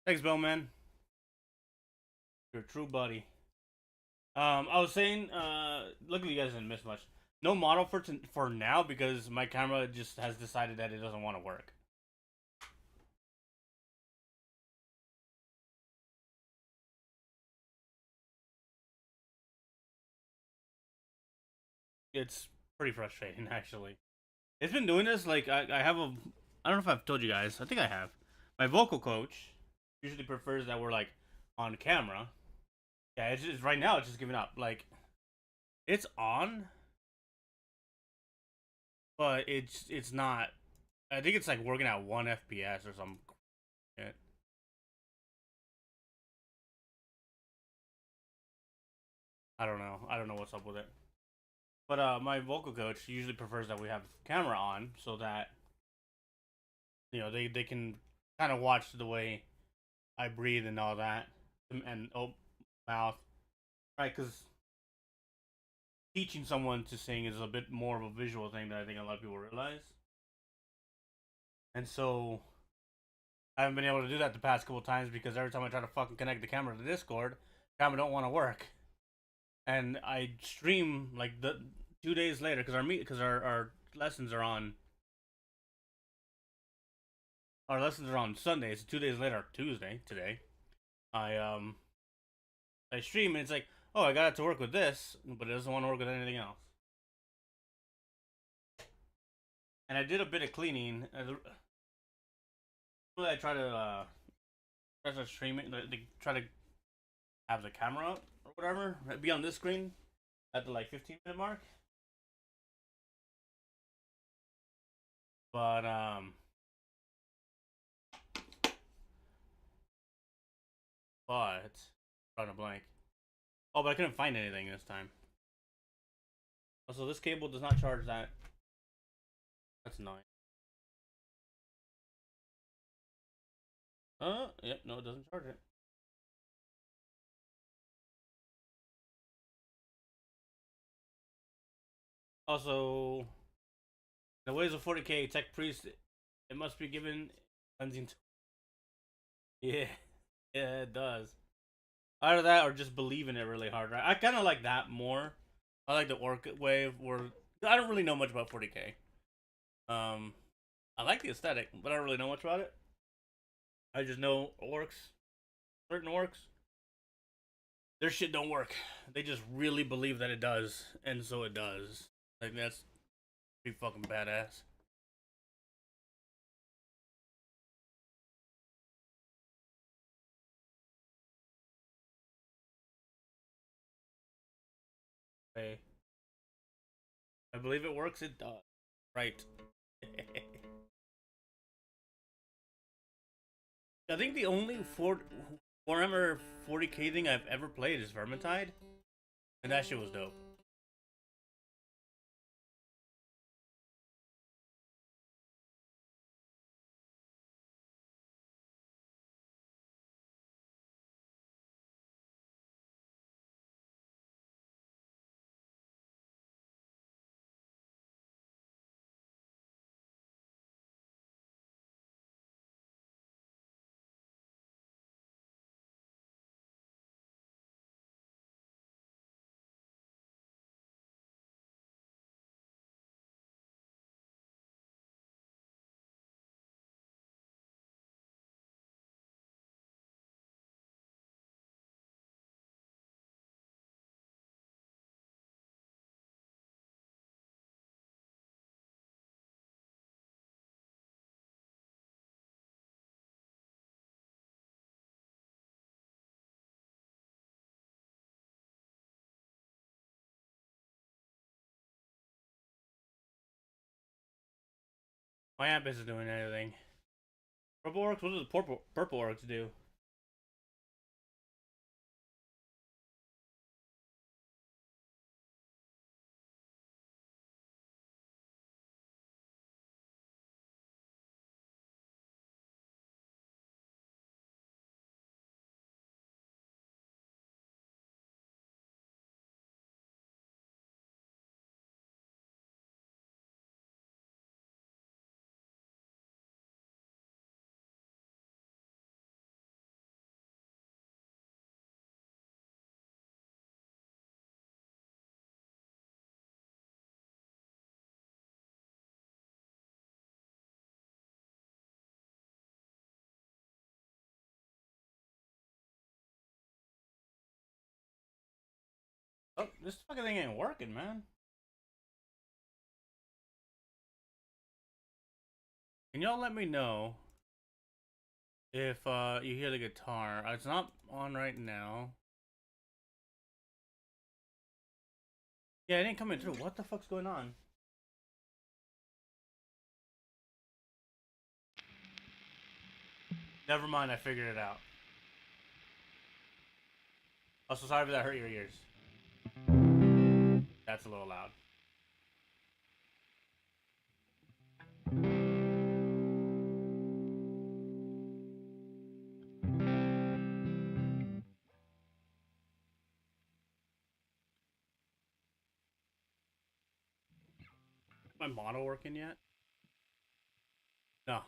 Thanks, Bill, man. You're a true buddy. I was saying, luckily you guys didn't miss much. No model for now because my camera just has decided that it doesn't want to work. It's pretty frustrating, actually. It's been doing this. Like, I have a. I don't know if I've told you guys. I think I have. My vocal coach usually prefers that we're like on camera. Yeah, it's just right now. It's just giving up. Like, it's on, but it's not. I think it's like working at 1 FPS or something. I don't know. I don't know what's up with it. But my vocal coach usually prefers that we have the camera on so that they can kind of watch the way I breathe and all that, and mouth, right? Because teaching someone to sing is a bit more of a visual thing than I think a lot of people realize, and so I haven't been able to do that the past couple of times because every time I try to fucking connect the camera to Discord, camera don't want to work, and I stream like the 2 days later because our lessons are on Sundays. 2 days later, Tuesday today. I I stream and it's like, oh, I got it to work with this, but it doesn't want to work with anything else. And I did a bit of cleaning. I try to stream it. Like, try to have the camera up or whatever, be on this screen at the like 15-minute mark. But but drawing a blank. Oh, but I couldn't find anything this time. Also, this cable does not charge that. That's annoying. Yep, no, it doesn't charge it. Also, the ways of 40k tech priest, it must be given cleansing. Yeah, yeah, it does. Either that or just believe in it really hard, right? I kind of like that more. I like the orc wave where I don't really know much about 40k. Um, I like the aesthetic, but I don't really know much about it. I just know orcs, certain orcs, their shit don't work. They just really believe that it does, and so it does. Like that's pretty fucking badass. Hey, I believe it works. It does. Right. I think the only Warhammer 40k thing I've ever played is Vermintide, and that shit was dope. My app isn't doing anything. Purple orcs? What does the purple orcs do? Oh, this fucking thing ain't working, man. Can y'all let me know if you hear the guitar? It's not on right now. Yeah, it ain't coming through. What the fuck's going on? Never mind, I figured it out. Also, sorry if that hurt your ears. That's a little loud. My mono working yet? No.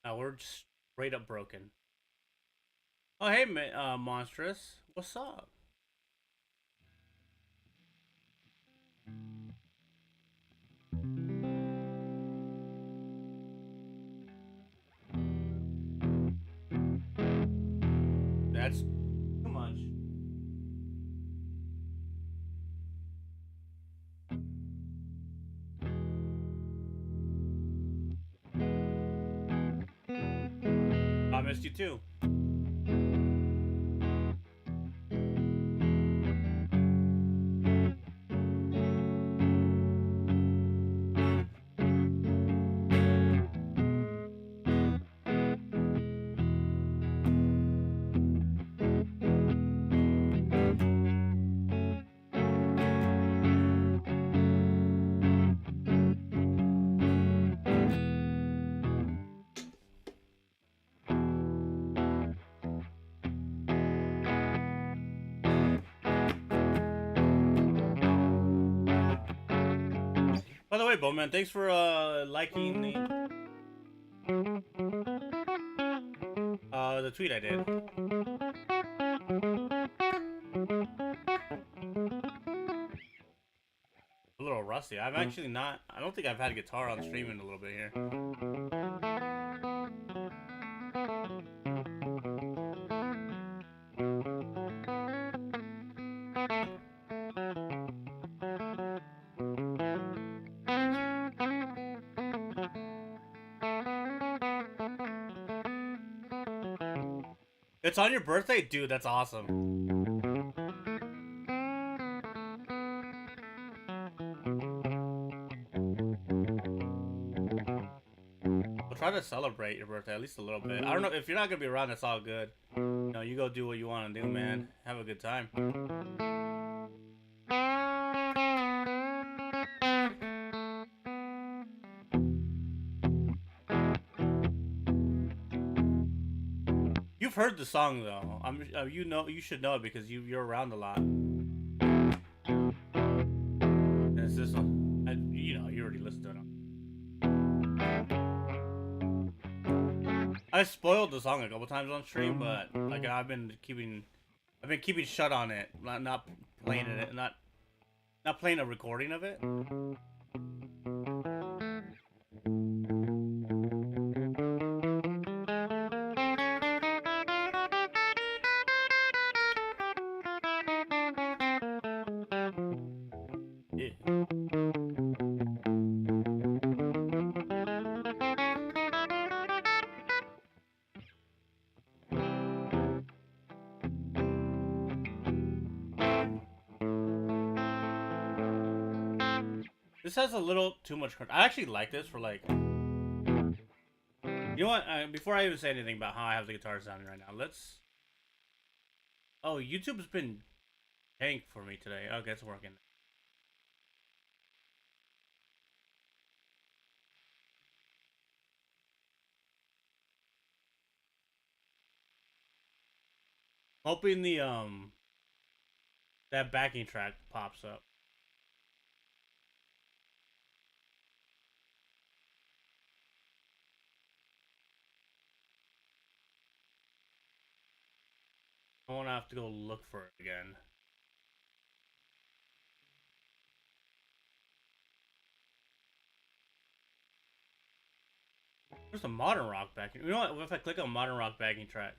No, we're just straight up broken. Oh, hey, Monstrous. What's up? That's too much. I missed you too. By the way, Bowman, thanks for liking the tweet I did. A little rusty. I've actually not. I don't think I've had a guitar on stream in a little bit here. It's on your birthday? Dude, that's awesome. We'll try to celebrate your birthday at least a little bit. I don't know, if you're not gonna be around, it's all good. You know, you go do what you want to do, man. Have a good time. You've heard the song though. You know, you should know it because you're around a lot. And it's this one. You know, you already listened to it. I spoiled the song a couple times on stream, but like I've been keeping shut on it, not playing it, not playing a recording of it. Yeah. This has a little too much crunch. I actually like this for like. You know what? Before I even say anything about how I have the guitar sounding right now, let's. Oh, YouTube's been tank for me today. Okay, it's working. Hoping the that backing track pops up. I won't have to go look for it again. There's a modern rock backing. You know what? If I click on modern rock backing track.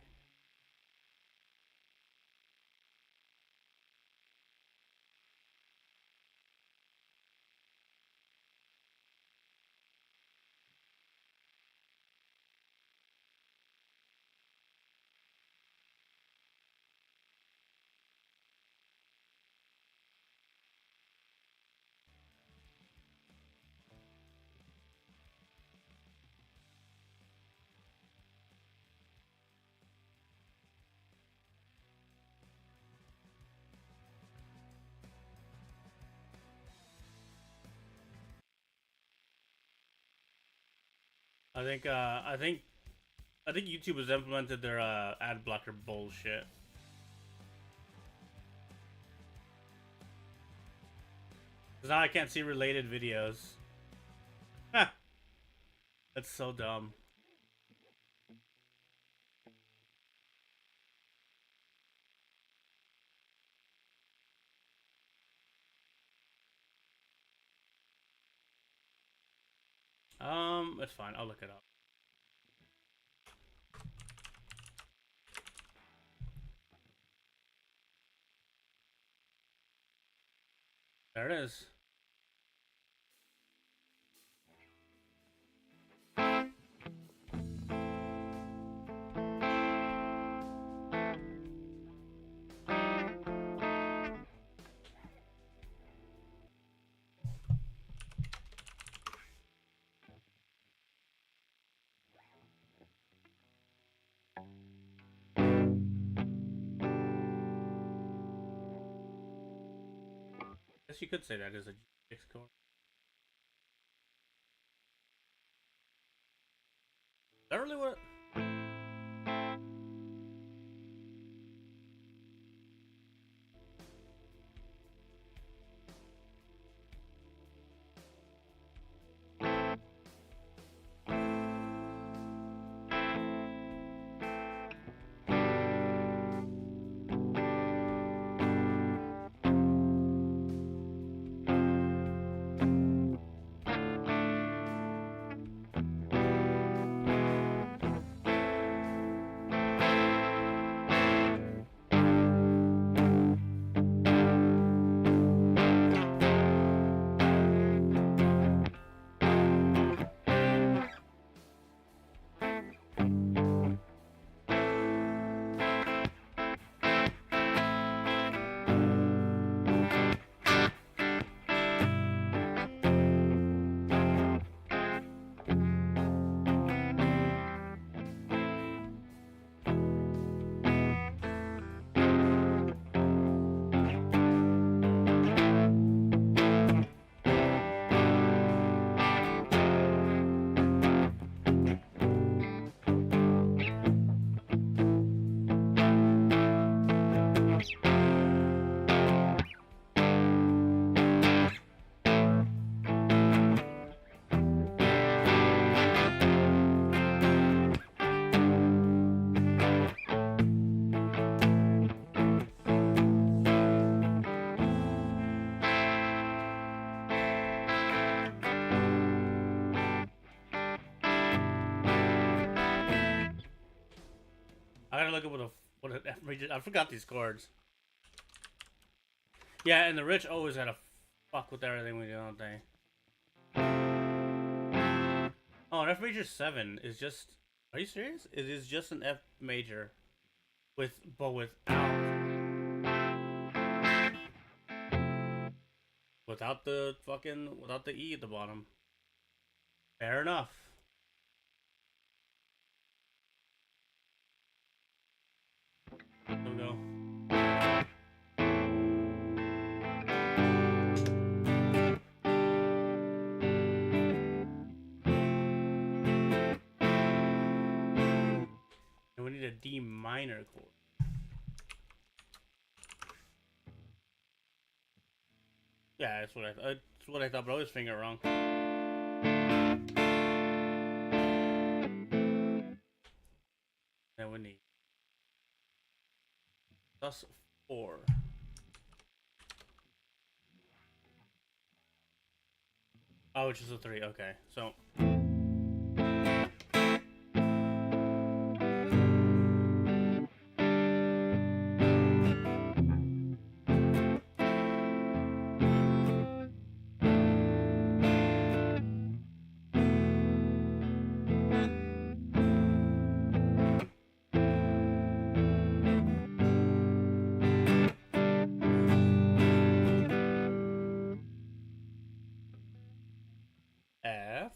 I think YouTube has implemented their ad blocker bullshit. Cause now I can't see related videos. Ha! That's so dumb. It's fine. I'll look it up. There it is. Guess you could say that is a GX core. Is that really what? I gotta look at what an F region. I forgot these cards. Yeah, and the rich always had to fuck with everything we do, don't they? Oh, an F major 7 is just. Are you serious? It is just an F major, without the E at the bottom. Fair enough. Here we go. And we need a D minor chord. Yeah, that's what I thought, but I always finger it wrong. Then we need +4. Oh, which is a 3. Okay, so. F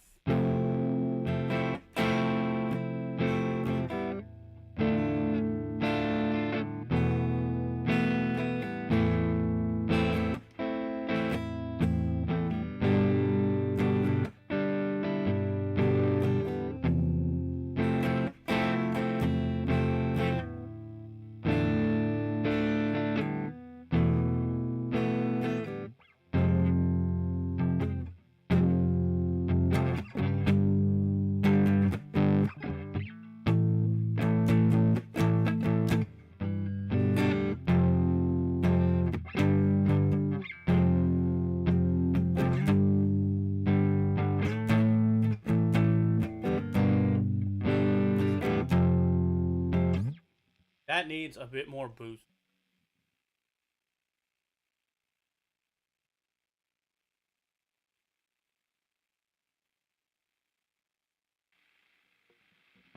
That needs a bit more boost.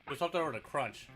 There's something over the crunch.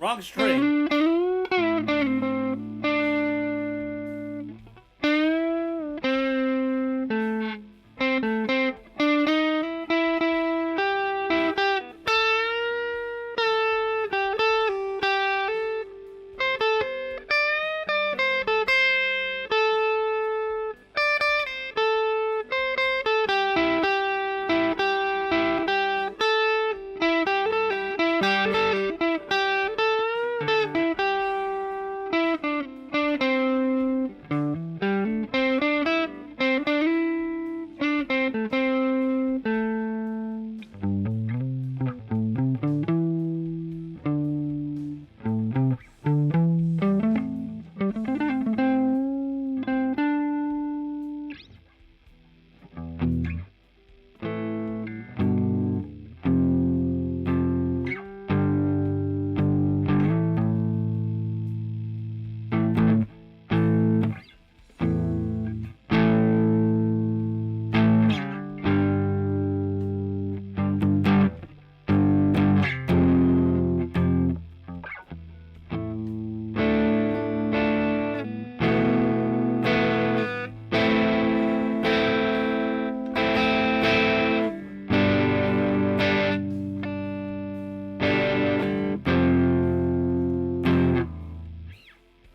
Wrong string.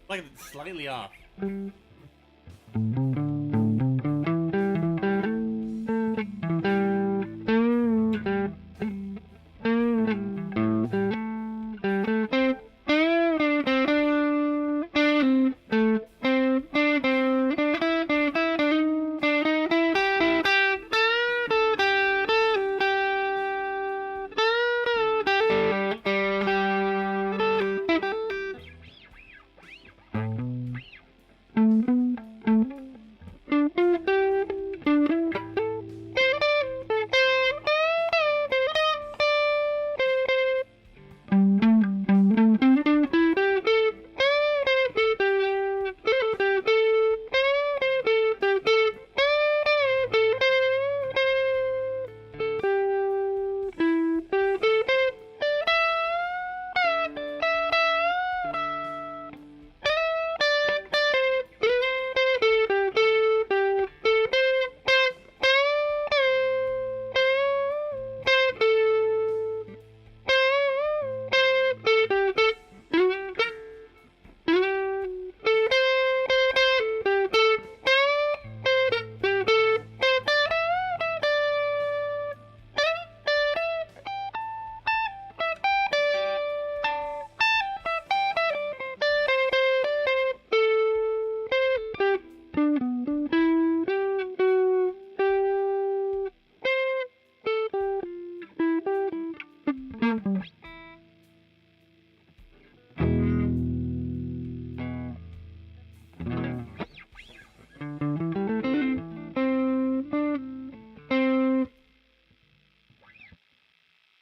Like slightly off.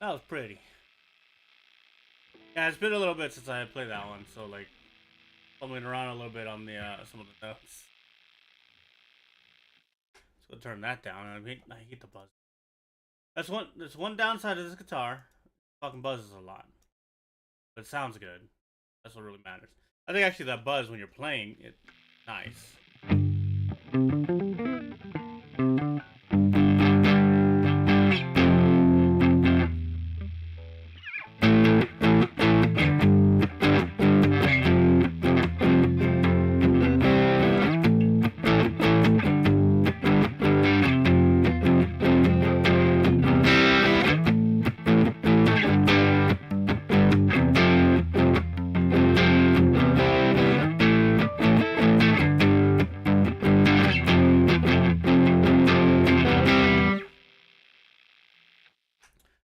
That was pretty. Yeah, it's been a little bit since I played that one, so like fumbling around a little bit on the some of the notes. So turn that down. I hate the buzz. There's one downside of this guitar. It fucking buzzes a lot, but it sounds good. That's what really matters. I think actually that buzz when you're playing it, nice.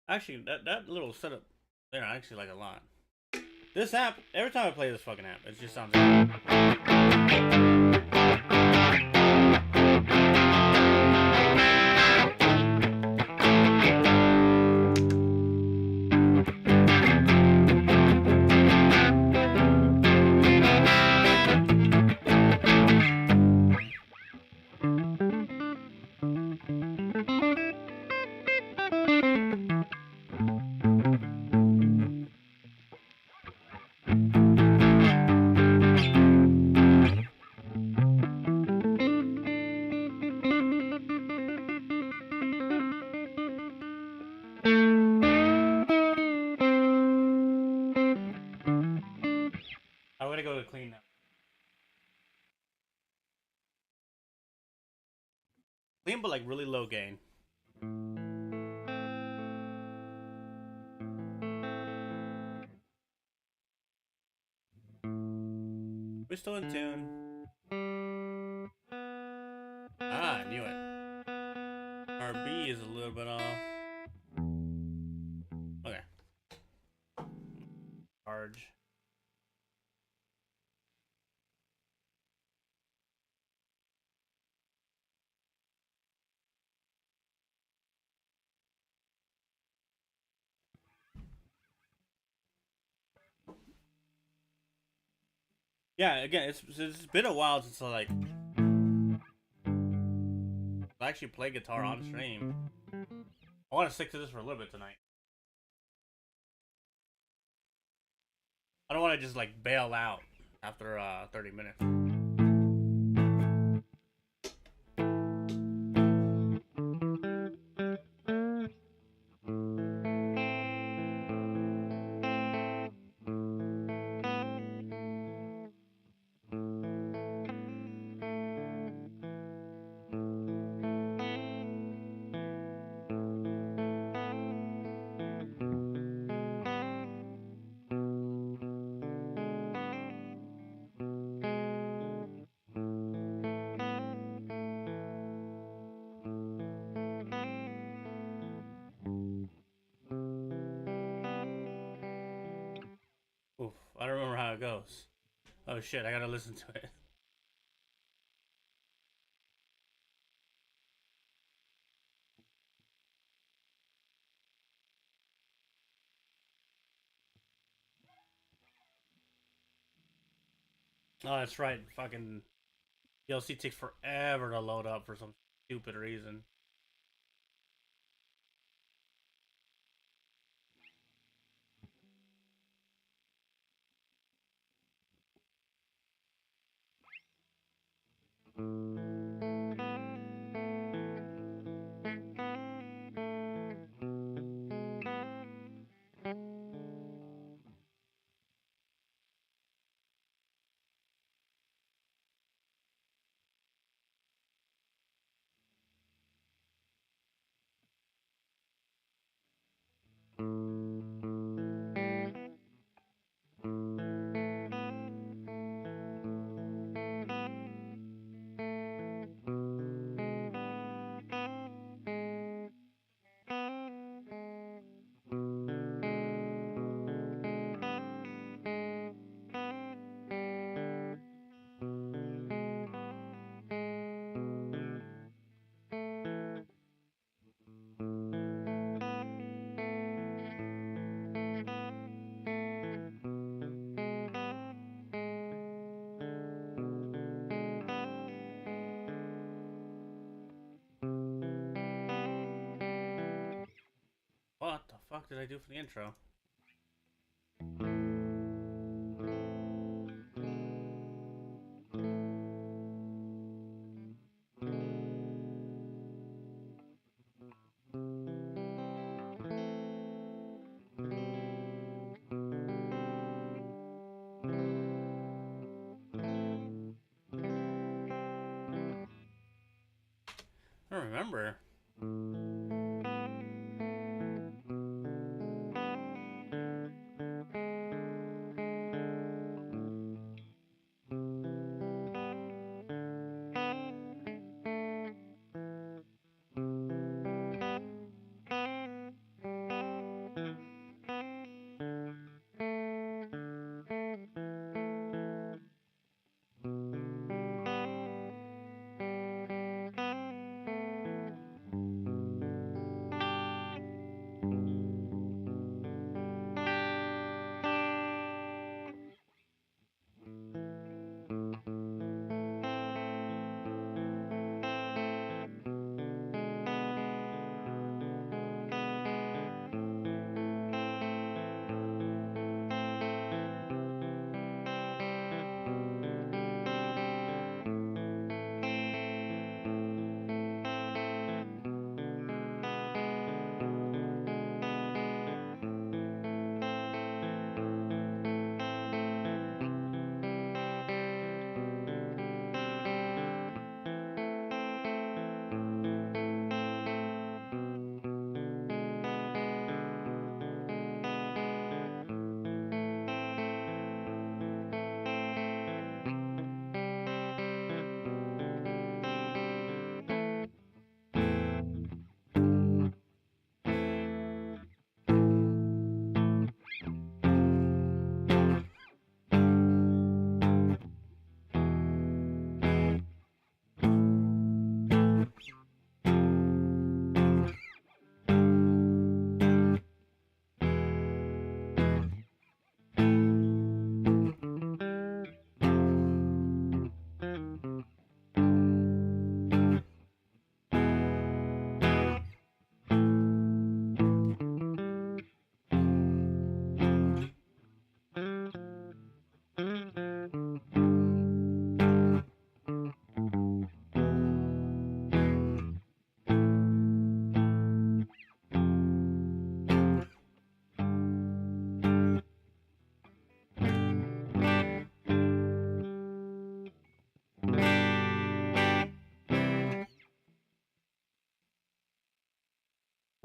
Actually, that little setup there, I actually like a lot. This app, every time I play this fucking app, it just sounds good. I'm gonna go to clean now. Clean, but like really low gain. We're still in tune. Ah, I knew it. Our B is a little bit off. Okay. Charge. Yeah, again, it's been a while since I actually play guitar on stream. I want to stick to this for a little bit tonight. I don't want to just like bail out after 30 minutes. Oof, I don't remember how it goes. Oh shit, I gotta listen to it. Oh, that's right. Fucking DLC takes forever to load up for some stupid reason. fuck did I do for the intro? I don't remember.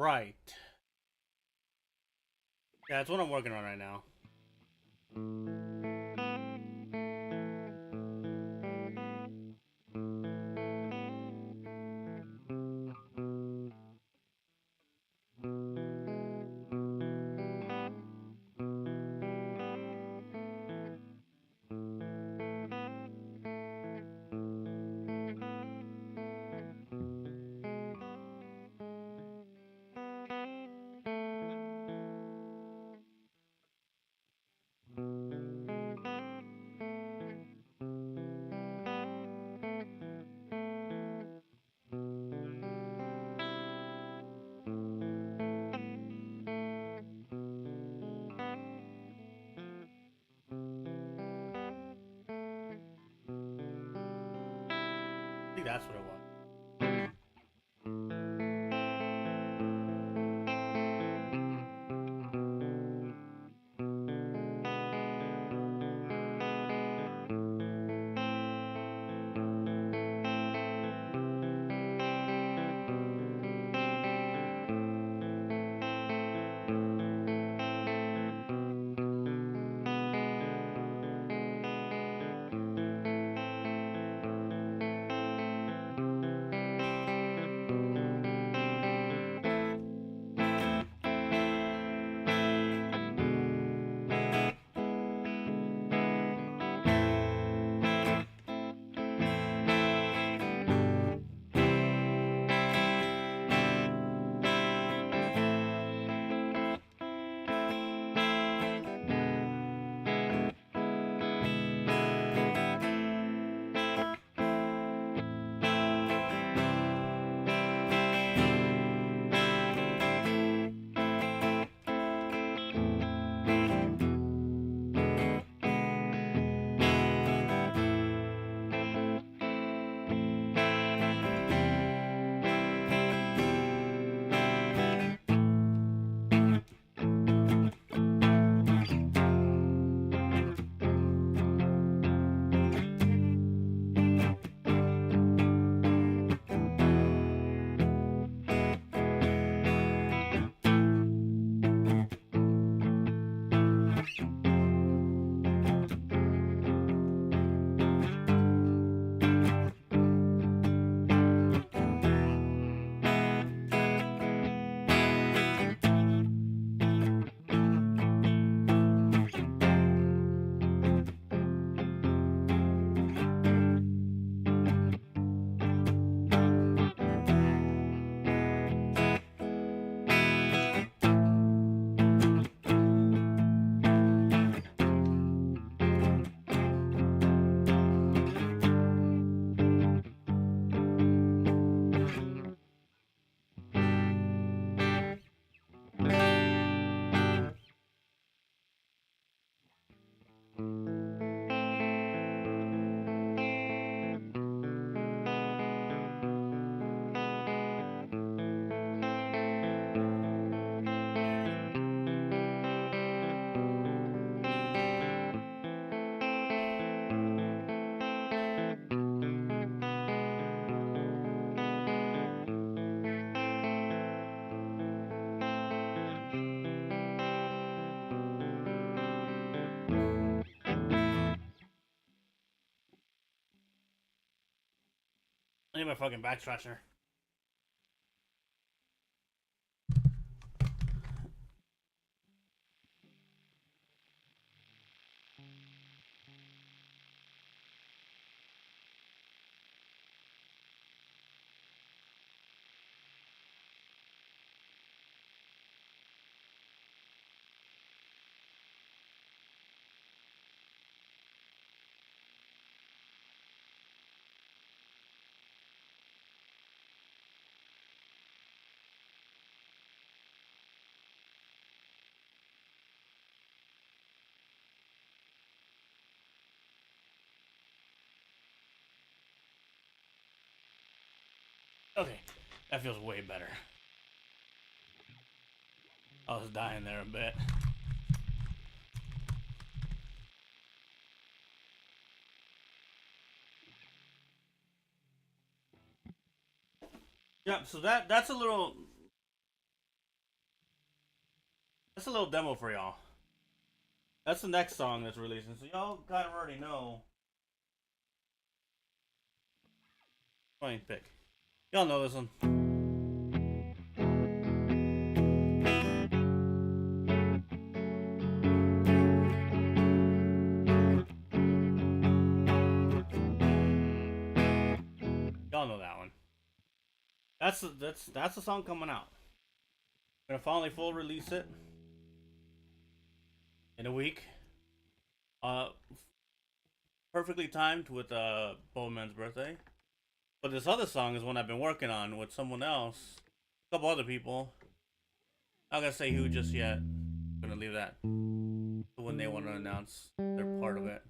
Right. Yeah, that's what I'm working on right now. I think that's what it was. I need my fucking back stretcher. Okay, that feels way better. I was dying there a bit. Yep, so that's a little demo for y'all. That's the next song that's releasing, so y'all kind of already know. Fine pick. Y'all know this one. Y'all know that one. That's the song coming out. I'm gonna finally full release it in a week. Perfectly timed with Bowman's birthday. But this other song is one I've been working on with someone else, a couple other people. Not gonna say who just yet. I'm gonna leave that to when they want to announce their part of it.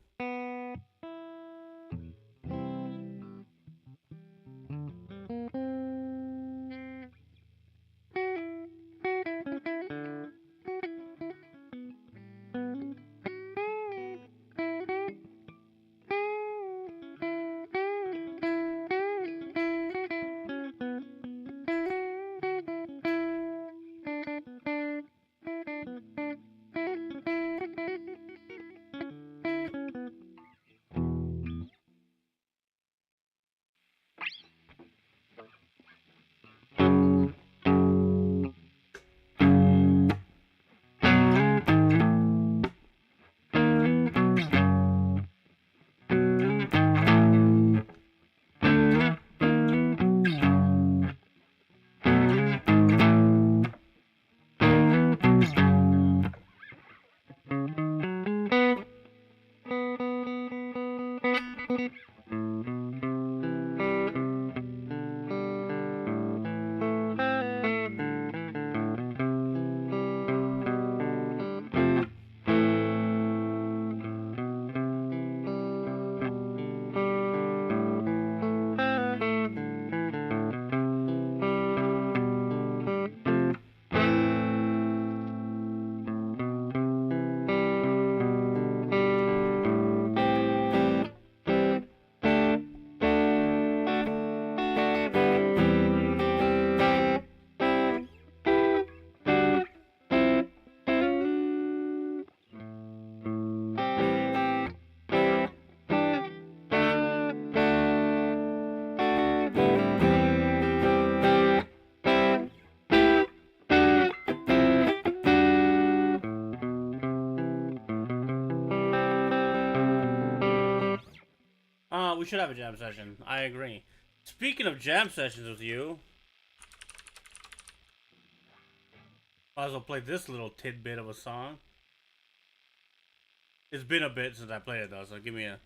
We should have a jam session. I agree. Speaking of jam sessions with you, I also played this little tidbit of a song. It's been a bit since I played it though, so give me a.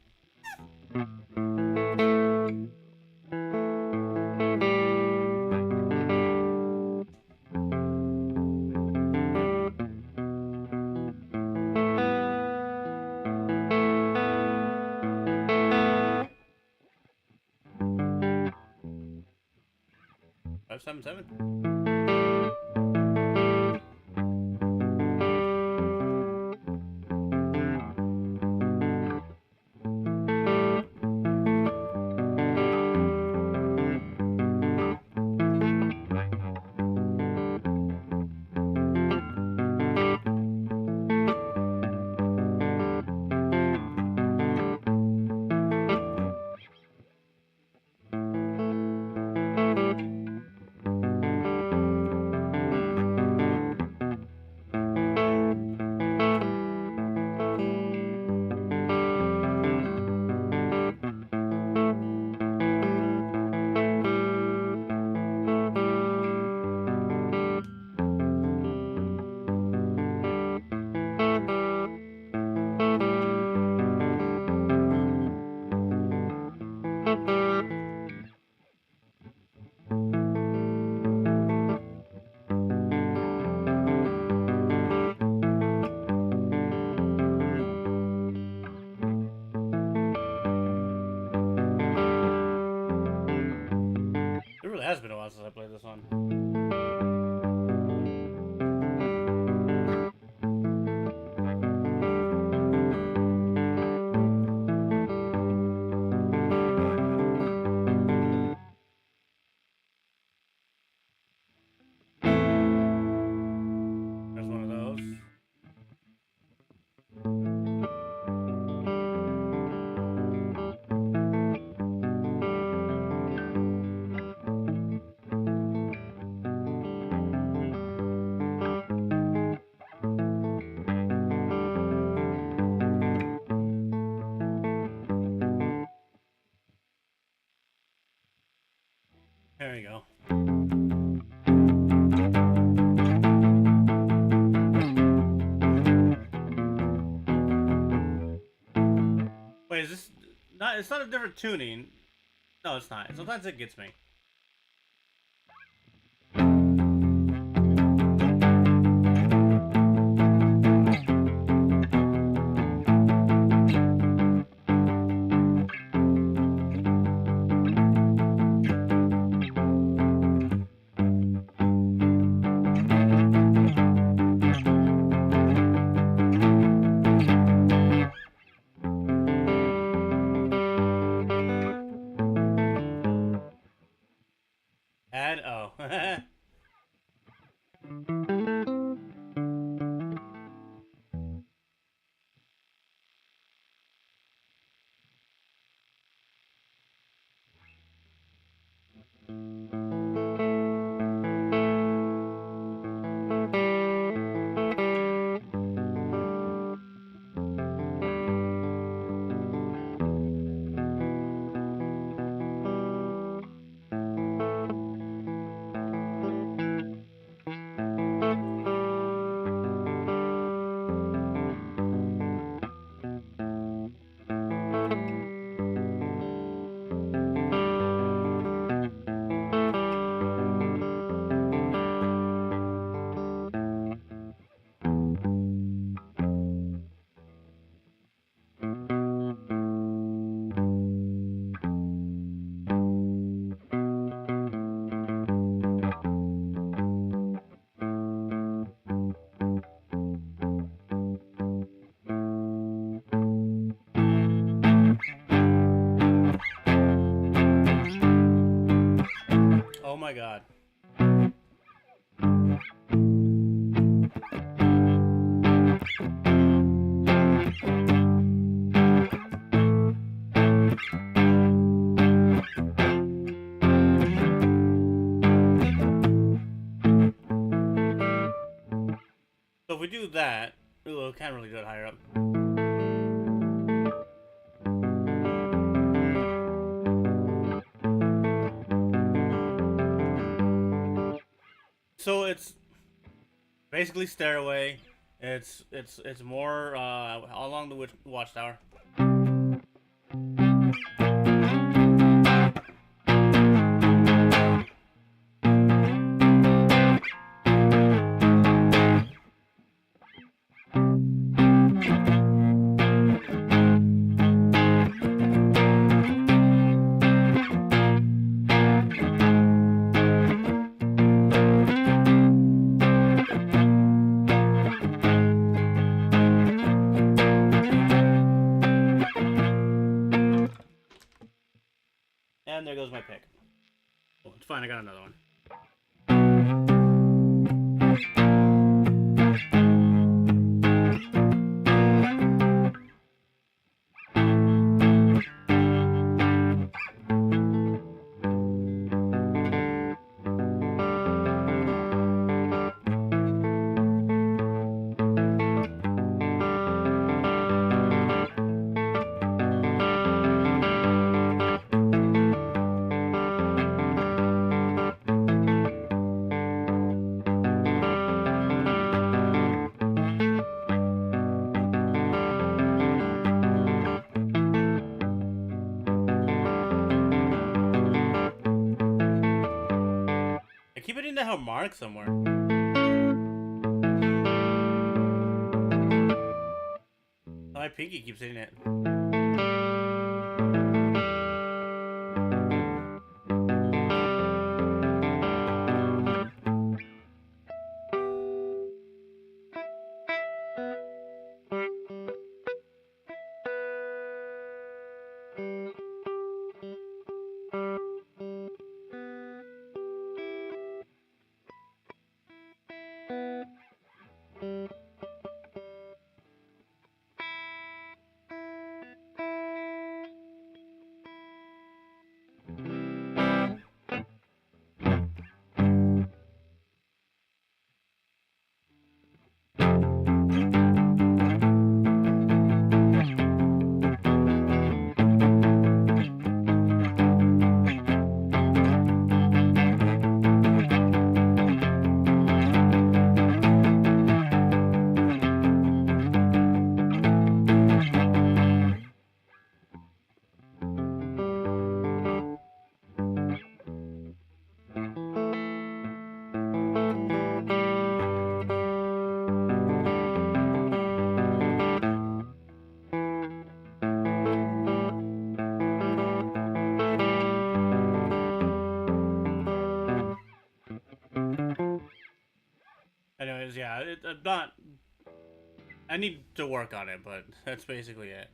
Five, 7, 7. it has been a while since I played this one. There's one of those. There we go. Wait, is this not? It's not a different tuning. No, it's not. Sometimes it gets me. Add oh. Oh my god. So if we do that, ooh, I can't really do it higher up. So it's basically Stairway. It's more along the Watchtower. And there goes my pick. Oh, it's fine, I got another one. I keep hitting that mark somewhere. My pinky keeps hitting it. yeah, I'm not. I need to work on it, but that's basically it.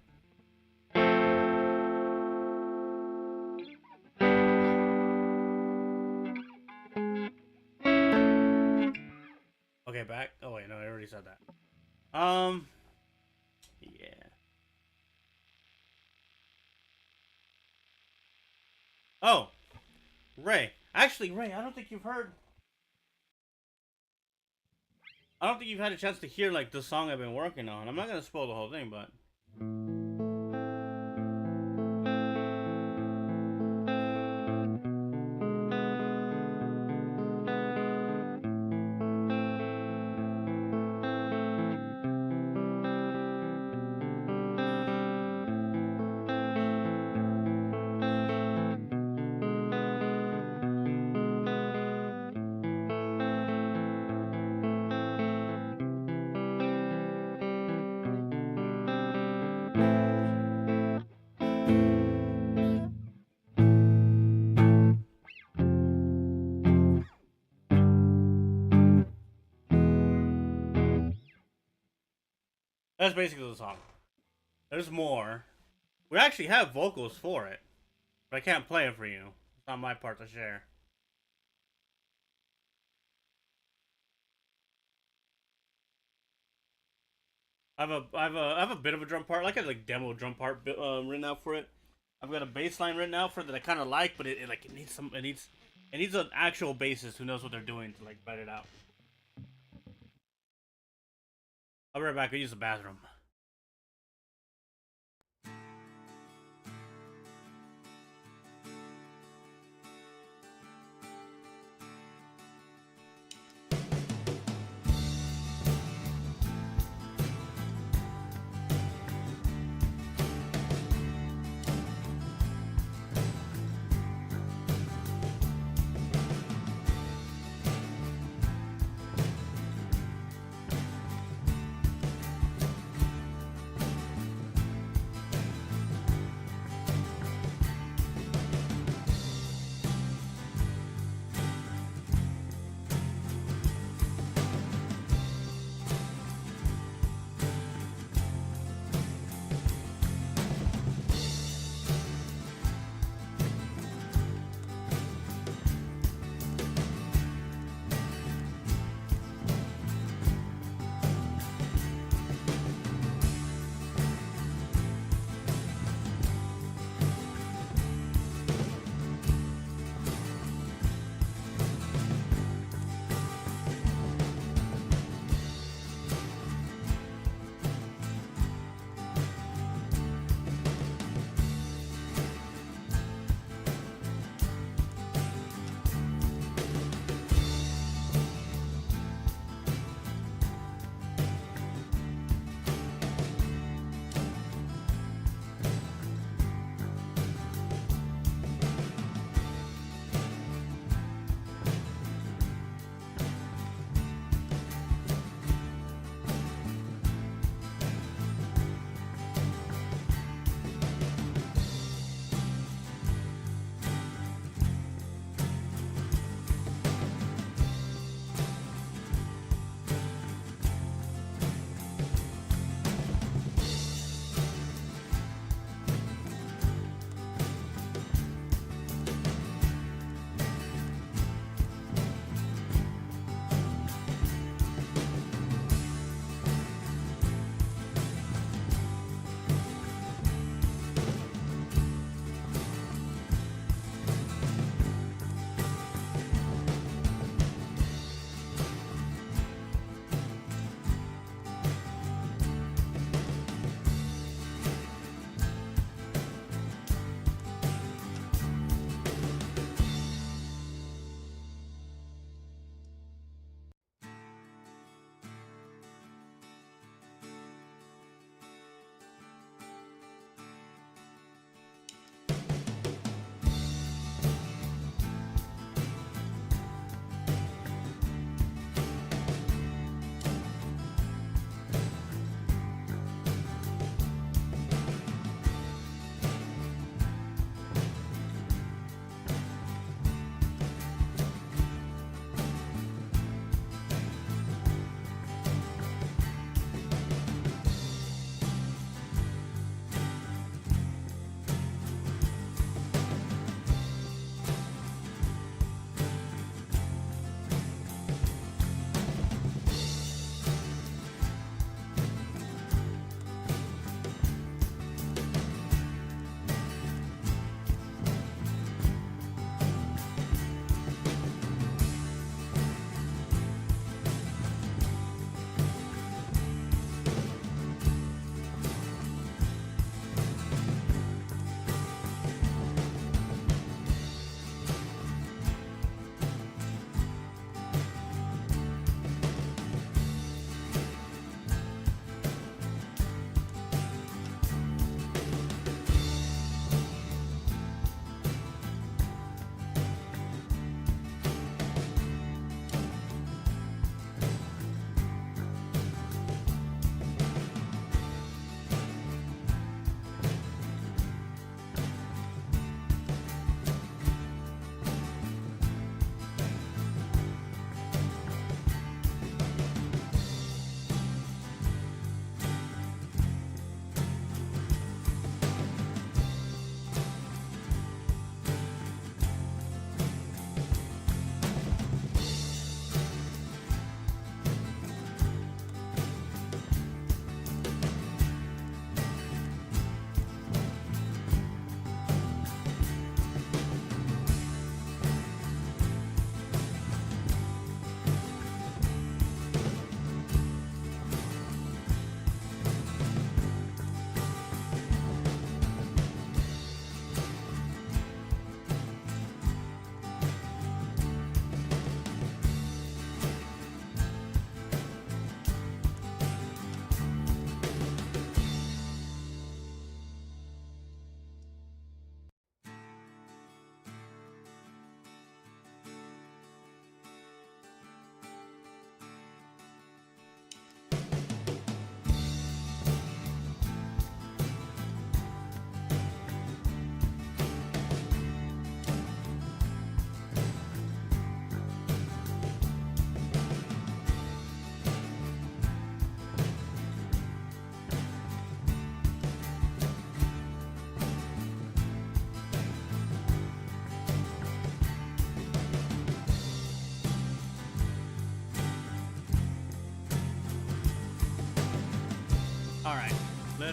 Okay, back. Oh wait, no, I already said that. Yeah. Oh, Ray. Actually, Ray, I don't think you've heard. I don't think you've had a chance to hear like the song I've been working on. I'm not gonna spoil the whole thing, but that's basically the song. There's more. We actually have vocals for it, but I can't play it for you. It's not my part to share. I have a bit of a drum part, like a like demo drum part written out for it. I've got a bass line written out for it that I kind of like, but it needs it needs an actual bassist who knows what they're doing to like write it out. I'll be right back. I use the bathroom.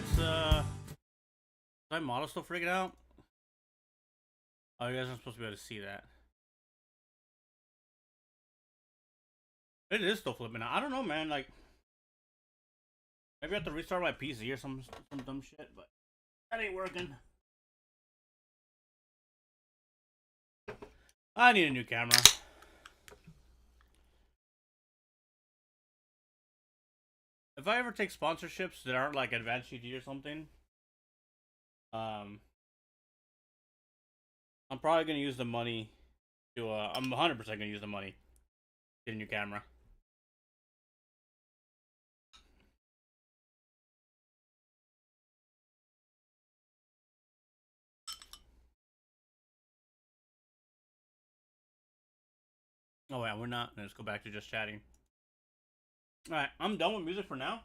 let's is my model still freaking out? Oh, you guys aren't supposed to be able to see that. It is still flipping out. I don't know, man. Like, maybe I have to restart my PC or some dumb shit, but that ain't working. I need a new camera. If I ever take sponsorships that aren't like advgg or something, I'm probably gonna use the money to. I'm 100% gonna use the money to get a new camera. Oh wait, we're not. Let's go back to just chatting. All right, I'm done with music for now.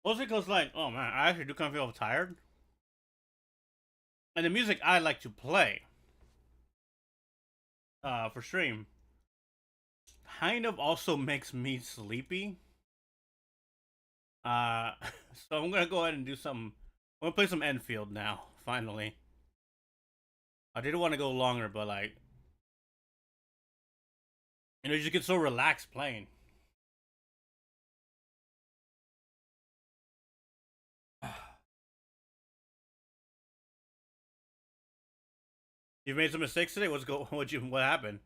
Mostly because, like, oh man, I actually do kind of feel tired. And the music I like to play, for stream, kind of also makes me sleepy. So I'm gonna go ahead and do something. I'm gonna play some Endfield now. Finally, I didn't want to go longer, but like, you just get so relaxed playing. You've made some mistakes today. What happened?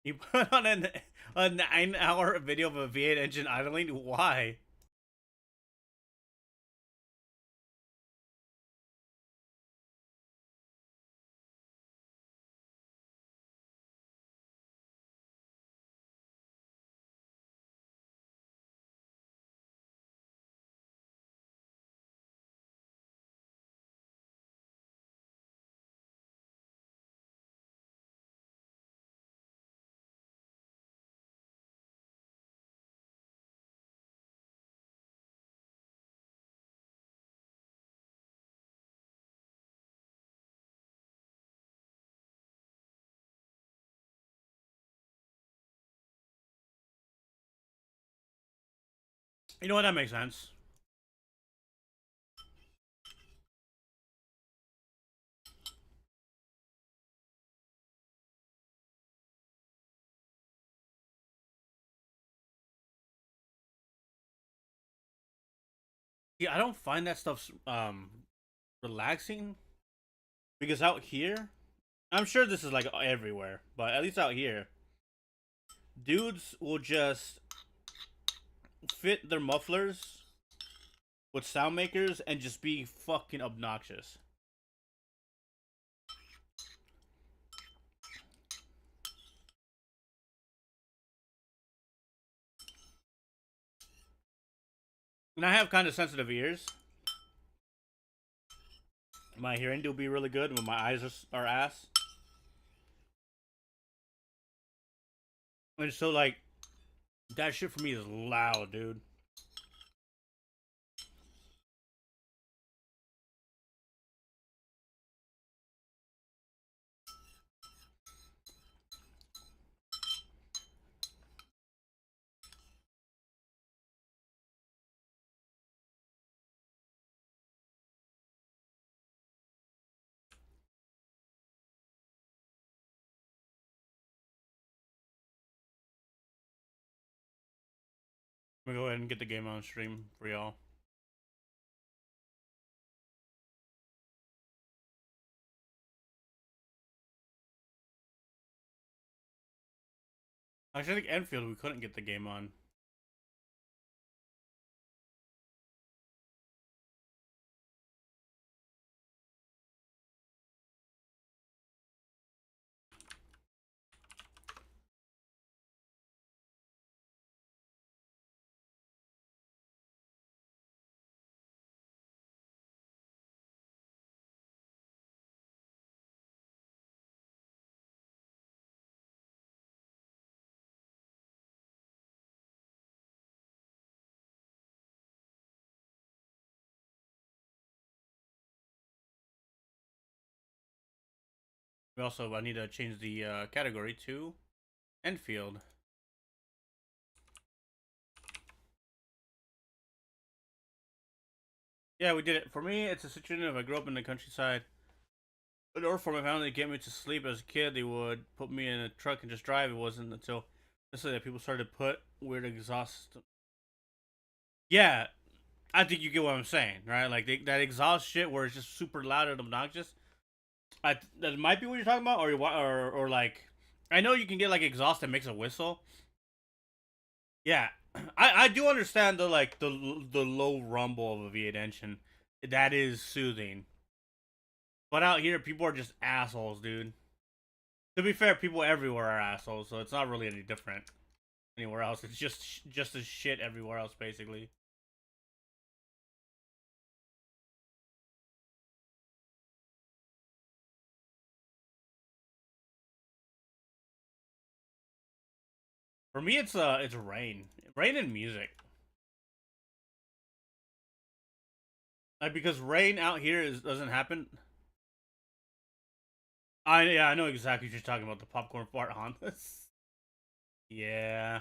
You put on a 9-hour video of a V8 engine idling. Why? You know what? That makes sense. Yeah, I don't find that stuff relaxing because out here, I'm sure this is like everywhere, but at least out here, dudes will just fit their mufflers with sound makers and just be fucking obnoxious. And I have kind of sensitive ears. My hearing will be really good when my eyes are ass. And so, like, that shit for me is loud, dude. I'm gonna go ahead and get the game on stream for y'all. Actually, I think Enfield we couldn't get the game on. I need to change the category to Endfield. Yeah, we did it. For me, it's a situation if I grew up in the countryside. In order for my family to get me to sleep as a kid, they would put me in a truck and just drive. It wasn't until necessarily that people started to put weird exhaust. Yeah, I think you get what I'm saying, right? Like that exhaust shit where it's just super loud and obnoxious. That might be what you're talking about, or like, I know you can get like exhaust that makes a whistle. Yeah, I do understand the low rumble of a V8 engine. That is soothing. But out here, people are just assholes, dude. To be fair, people everywhere are assholes, so it's not really any different anywhere else. It's just as shit everywhere else, basically. For me, it's rain and music. Like because rain out here doesn't happen. I know exactly what you're talking about. The popcorn fart Hondas. Yeah.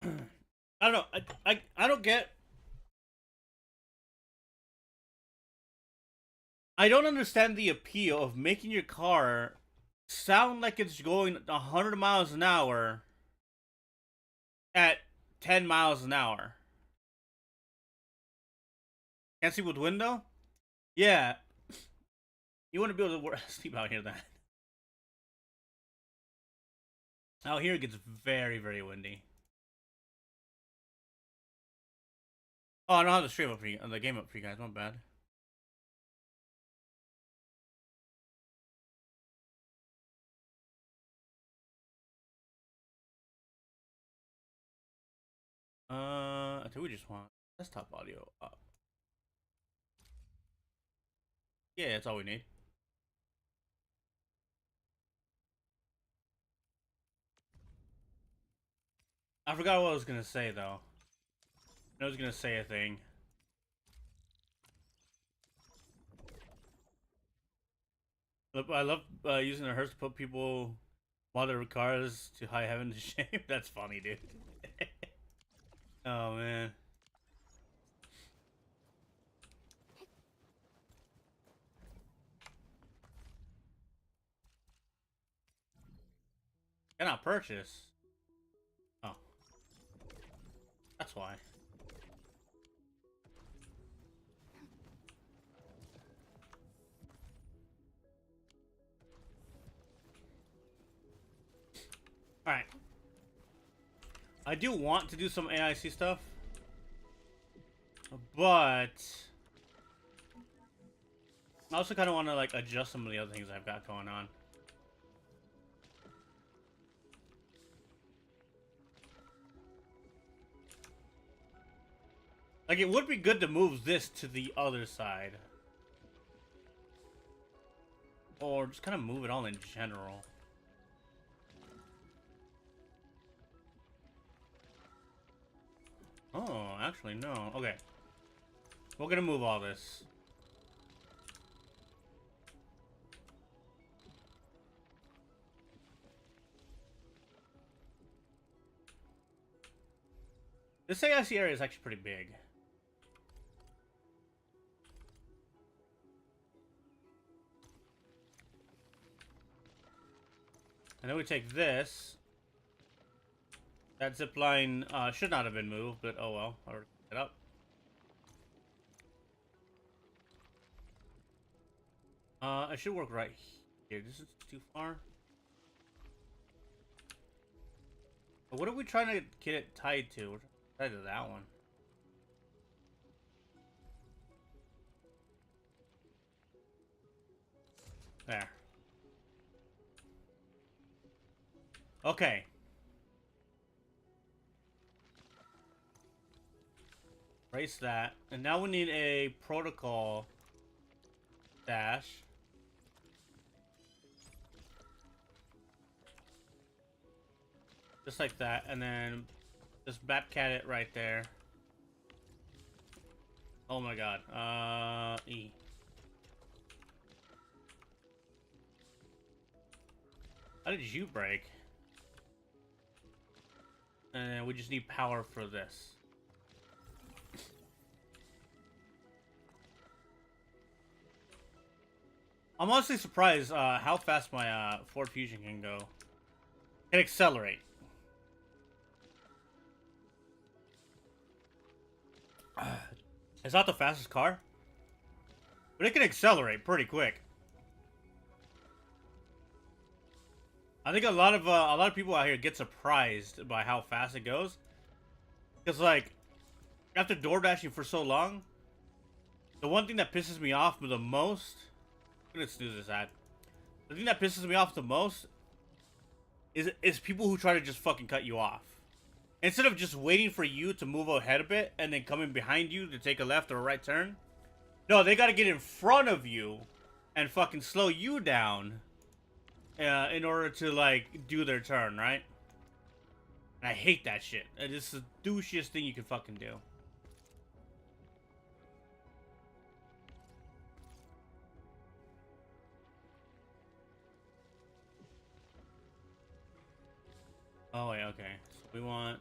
I don't know. I don't get. I don't understand the appeal of making your car sound like it's going 100 miles an hour at 10 miles an hour. Can't see with window? Yeah. You want to be able to sleep out here then. Out here it gets very, very windy. Oh, I don't have the stream up for you, the game up for you guys. Not bad. I think we just want desktop audio up. Yeah, that's all we need. I forgot what I was gonna say though. I was gonna say a thing. I love using the hearse to put people while their cars to high heaven to shame. That's funny, dude. Oh man. Cannot purchase. Oh, that's why. All right. I do want to do some AIC stuff, but I also kind of want to like adjust some of the other things I've got going on. Like it would be good to move this to the other side, or just kind of move it all in general. Oh, actually no. Okay, we're gonna move all this. This AIC area is actually pretty big. And then we take this. That zip line should not have been moved, but oh well. I'll pick it up. I should work right here. This is too far. But what are we trying to get it tied to? We're tied to that one. There. Okay. Erase that. And now we need a protocol dash. Just like that. And then just Babcat it right there. Oh my god. E. How did you break? And we just need power for this. I'm honestly surprised how fast my Ford Fusion can go. Can accelerate. It's not the fastest car, but it can accelerate pretty quick. I think a lot of people out here get surprised by how fast it goes, because like after door dashing for so long, the one thing that pisses me off the most, I'm gonna snooze this ad. The thing that pisses me off the most is people who try to just fucking cut you off. Instead of just waiting for you to move ahead a bit and then coming behind you to take a left or a right turn. No, they gotta get in front of you and fucking slow you down in order to, like, do their turn, right? And I hate that shit. This is the douchiest thing you can fucking do. Oh, wait, okay. So we want...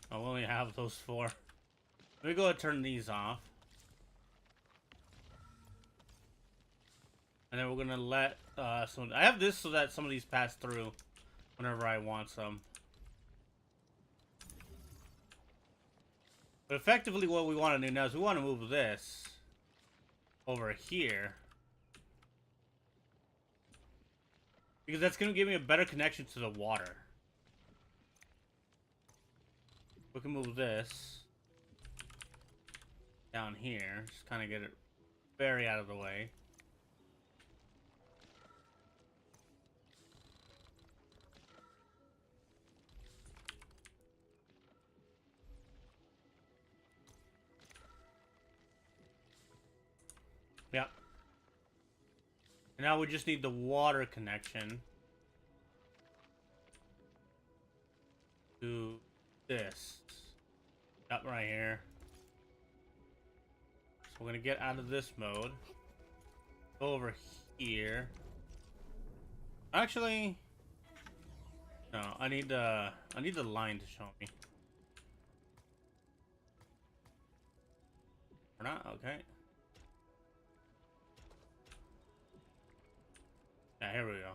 I only have those 4. Let me go ahead and turn these off. And then we're gonna let some... I have this so that some of these pass through whenever I want some. But effectively what we want to do now is we want to move this over here. Because that's going to give me a better connection to the water. We can move this down here. Just kind of get it very out of the way. Yep. And now we just need the water connection to this. Yep, right here. So we're gonna get out of this mode. Go over here. Actually, no. I need the line to show me. Or not? Okay. Yeah, here we go.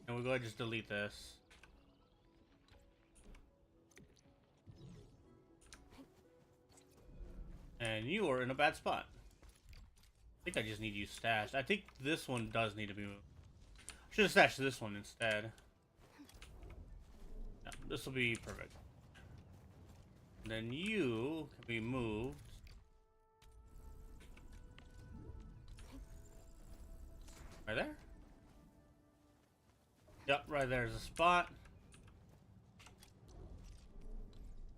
And we'll go ahead and just delete this. And you are in a bad spot. I think I just need you stashed. I think this one does need to be moved. Should have stashed this one instead. No, this will be perfect. And then you can be moved. Right there? Yep, right there's a spot.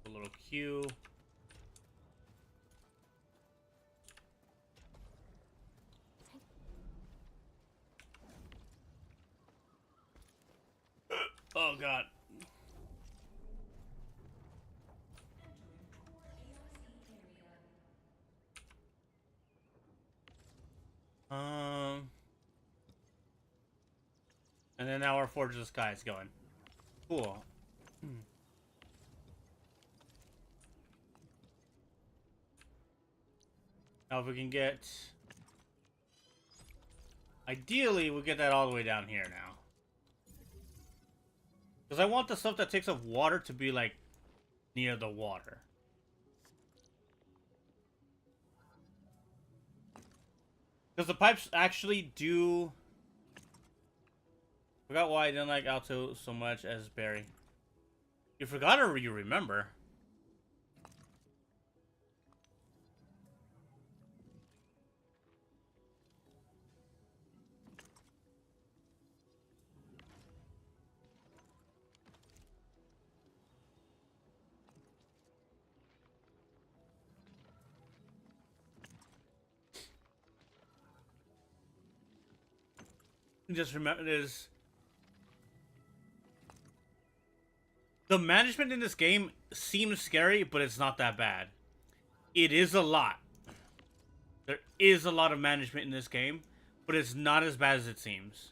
A little Q. Oh god. And then now our Forge of the Sky is going. Cool. Now if we can get... Ideally, we'll get that all the way down here now. Because I want the stuff that takes up water to be, like, near the water. Because the pipes actually do... Forgot why I didn't like Alto so much as Barry. You forgot or you remember? just remember, there's the management in this game seems scary, but it's not that bad. It is a lot. There is a lot of management in this game, but it's not as bad as it seems.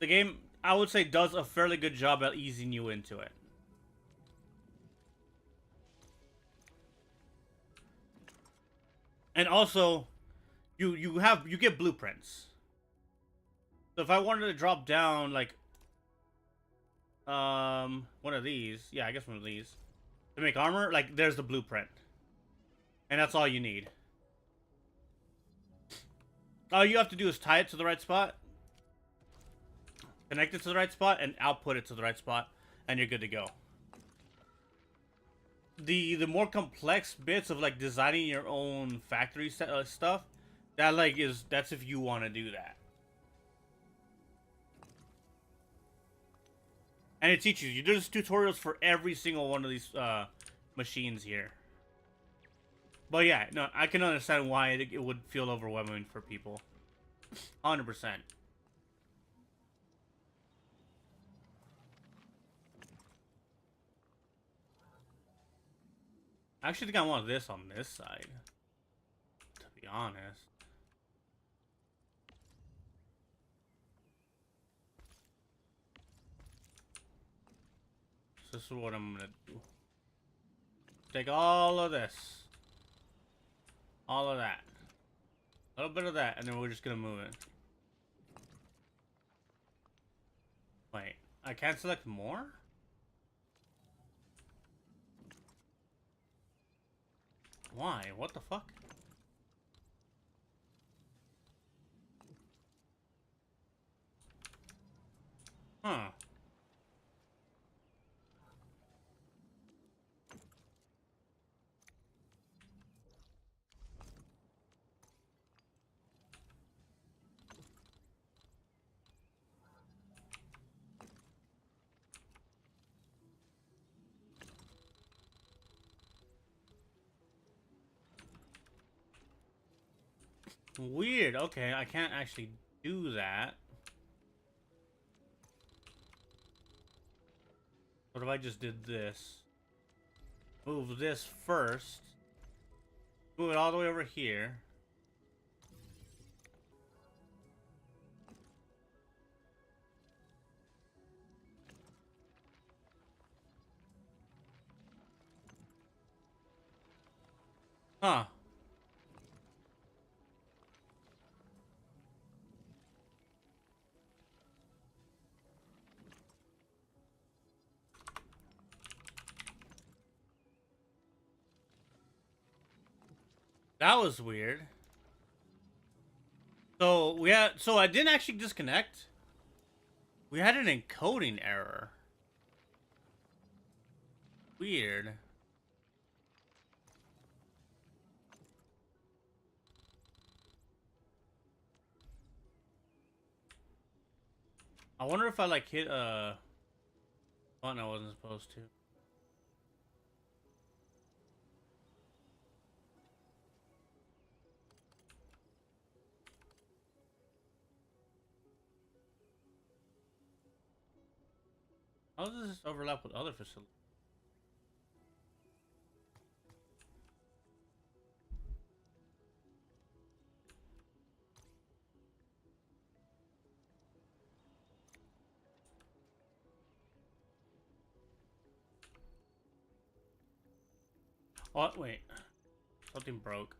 The game, I would say, does a fairly good job at easing you into it. And also, you get blueprints. So if I wanted to drop down like one of these, yeah, I guess one of these to make armor, like there's the blueprint, and that's all you need. All you have to do is tie it to the right spot, connect it to the right spot, and output it to the right spot, and you're good to go. The more complex bits of like designing your own factory stuff, that like that's if you want to do that. And it teaches you. There's tutorials for every single one of these machines here. But yeah, no, I can understand why it would feel overwhelming for people. 100%. I actually think I want this on this side, to be honest. So this is what I'm gonna do. Take all of this. All of that. A little bit of that, and then we're just gonna move it. Wait, I can't select more? Why? What the fuck? Huh. Weird. Okay, I can't actually do that. What if I just did this? Move this first. Move it all the way over here. Huh. That was weird. So I didn't actually disconnect. We had an encoding error. Weird. I wonder if I like hit a button I wasn't supposed to. How does this overlap with other facilities? Oh, wait. Something broke.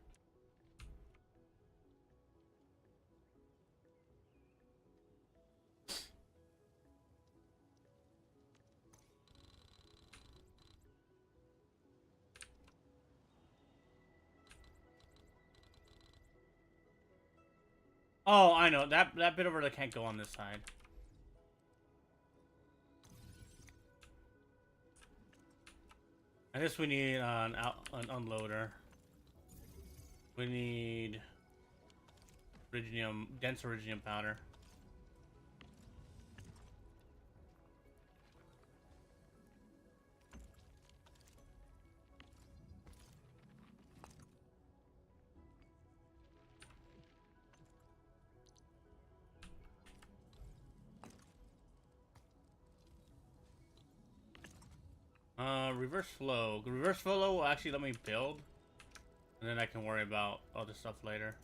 Oh, I know. That bit over there can't go on this side. I guess we need an unloader. We need dense iridium powder. Reverse flow. Reverse flow will actually let me build, and then I can worry about other stuff later.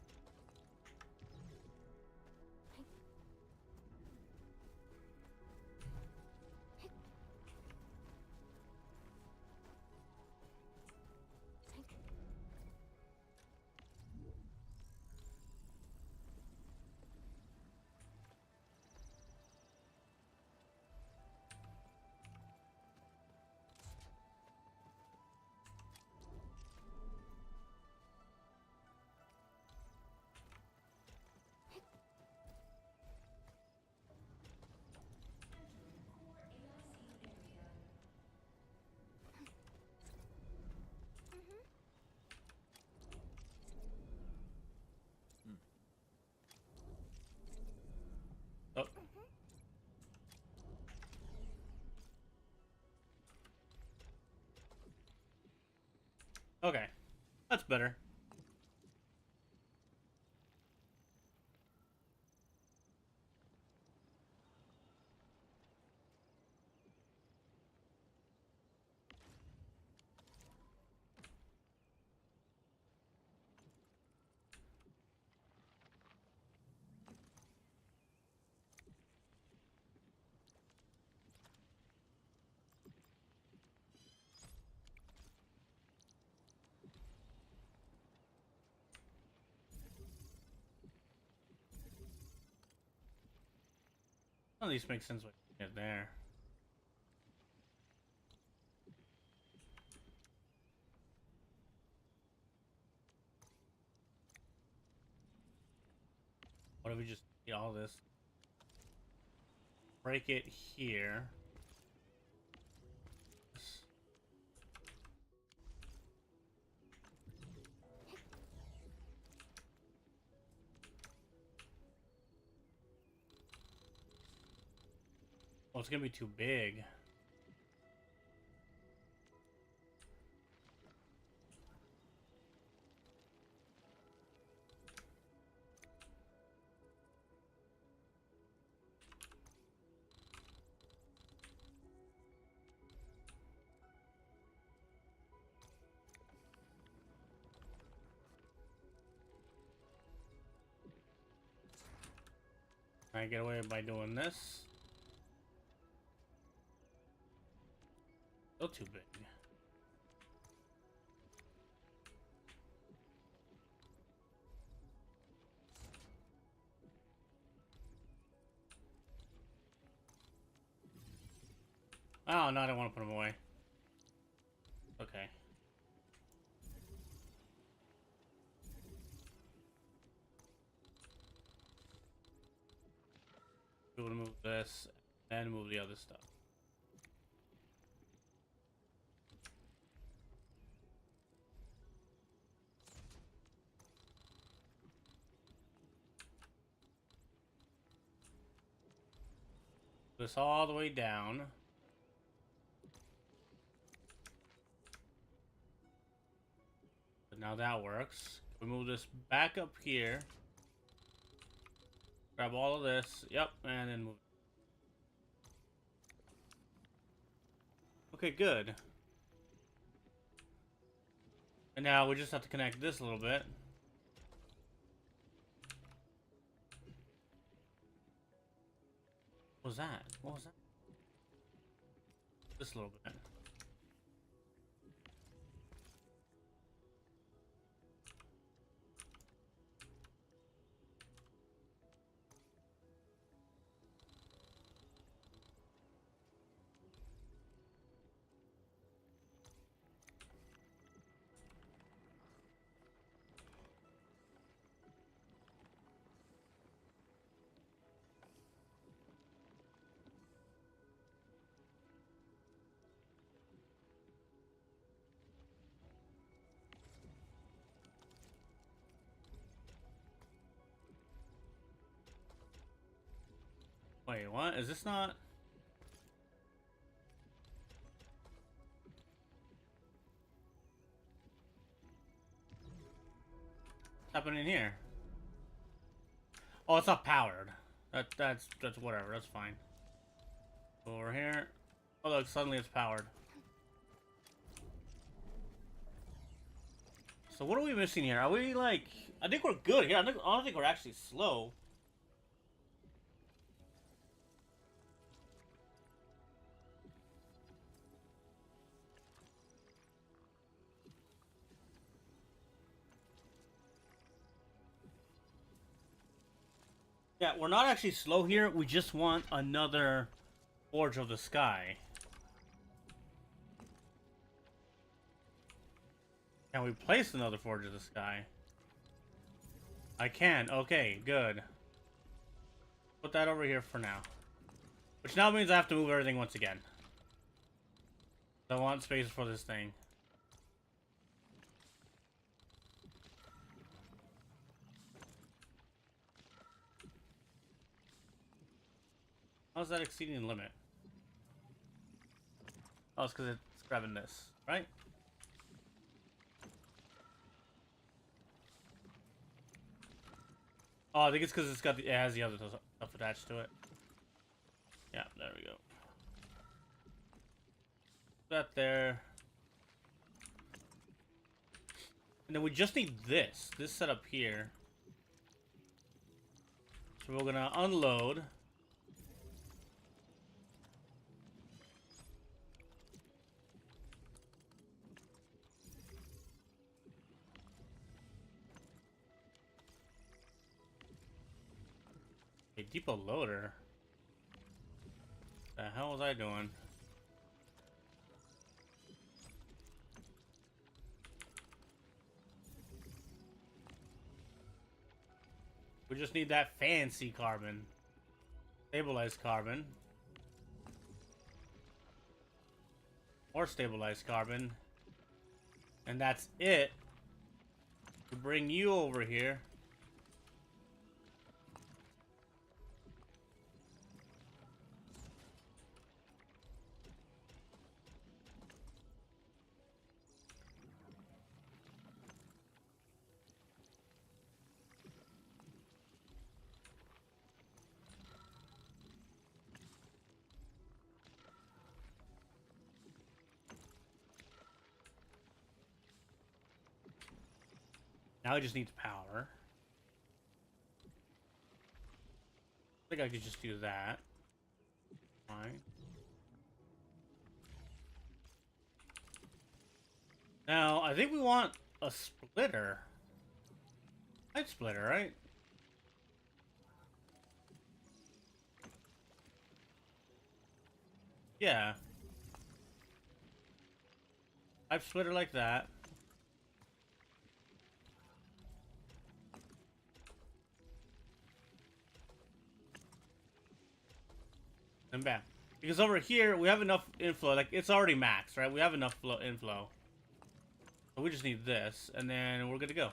Oh. Okay. That's better. At least makes sense when you get there. What if we just get all this? Break it here. Oh, it's gonna be too big. I get away by doing this. Still too big. Oh, no, I don't want to put them away. Okay. We want to move this, and move the other stuff. This all the way down. But now that works. We move this back up here. Grab all of this. Yep, and then move. Okay, good. And now we just have to connect this a little bit. What was that? What was that? This little bit. Wait, what? Is this not? What's happening here? Oh, it's not powered. That's whatever. That's fine. Over here. Oh look, suddenly it's powered. So what are we missing here? Are we like? I think we're good here. I don't think we're actually slow. Yeah, we're not actually slow here. We just want another Forge of the Sky. Can we place another Forge of the Sky? I can. Okay, good. Put that over here for now. Which now means I have to move everything once again. I want space for this thing. How's that exceeding the limit? Oh, it's because it's grabbing this, right? Oh, I think it's because it has the other stuff attached to it. Yeah, there we go. Put that there. And then we just need this setup here. So we're gonna unload. A depot loader? The hell was I doing? We just need that fancy carbon. Stabilized carbon. Or stabilized carbon. And that's it. To bring you over here. Now it just needs power. I think I could just do that. Fine. Now, I think we want a splitter. Light splitter, right? Yeah. Pipe splitter like that. And bam. Because over here, we have enough inflow. Like, it's already maxed, right? We have enough inflow. So we just need this, and then we're good to go.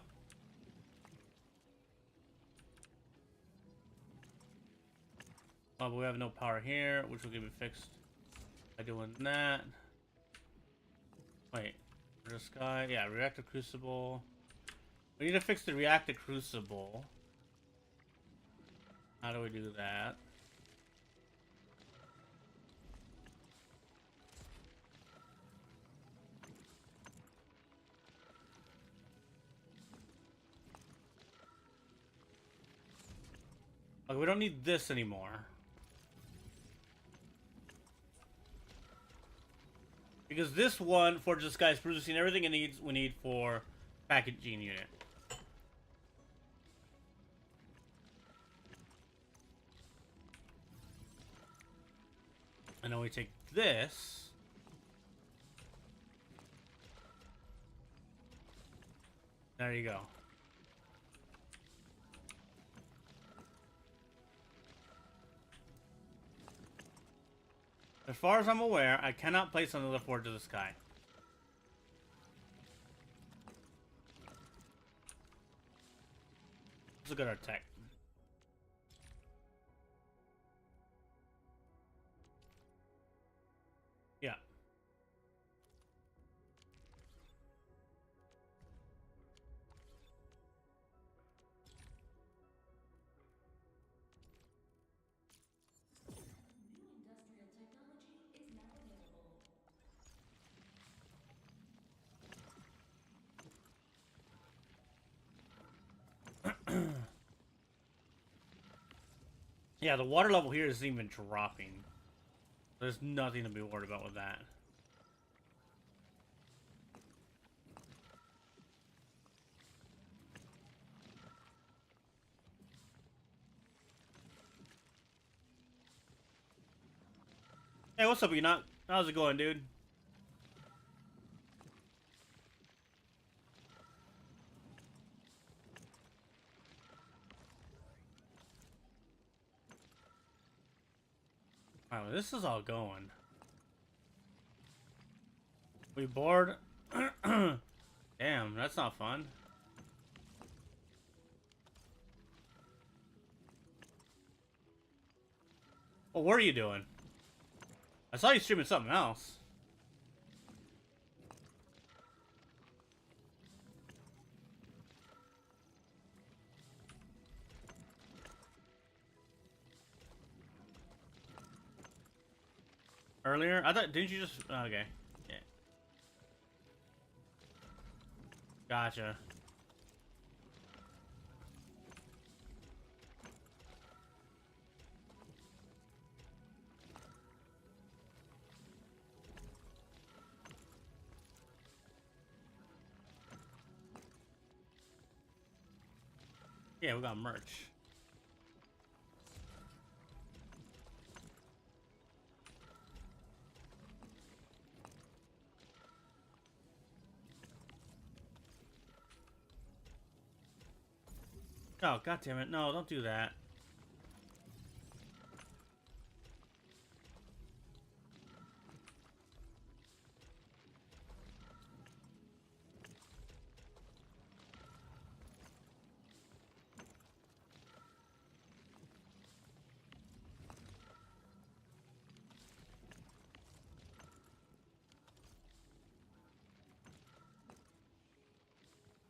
Oh, but we have no power here, which will get me fixed by doing that. Wait. The sky. Yeah, reactor crucible. We need to fix the reactor crucible. How do we do that? Okay, we don't need this anymore. Because this one, for this guy, is producing everything we need for packaging unit. And then we take this. There you go. As far as I'm aware, I cannot place another Forge of the Sky. Let's look at our tech. Yeah. Yeah, the water level here isn't even dropping. There's nothing to be worried about with that. Hey, what's up, Enoch? How's it going, dude? Wow, this is all going. We bored? Damn, that's not fun. Well, what are you doing? I saw you streaming something else. Earlier? I thought, didn't you just... Okay. Yeah. Gotcha. Yeah, we got merch. Oh, god damn it. No, don't do that.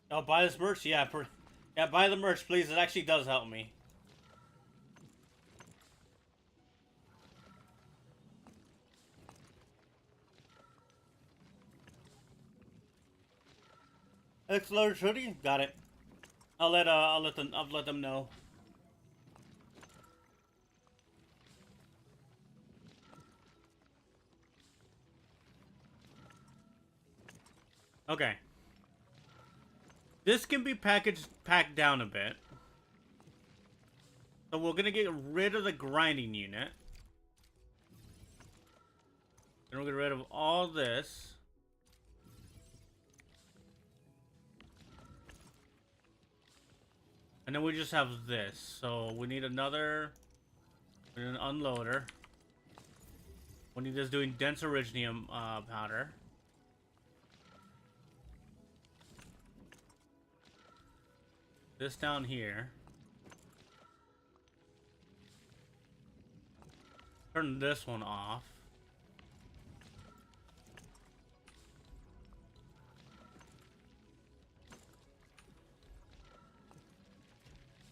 Oh, buy this merch? Yeah, yeah, buy the merch, please. It actually does help me. X-Large hoodie? Got it. I'll let them know. Okay. This can be packed down a bit. So we're gonna get rid of the grinding unit. And we'll get rid of all this. And then we just have this. So we need an unloader. We need this doing dense originium powder. This down here. Turn this one off.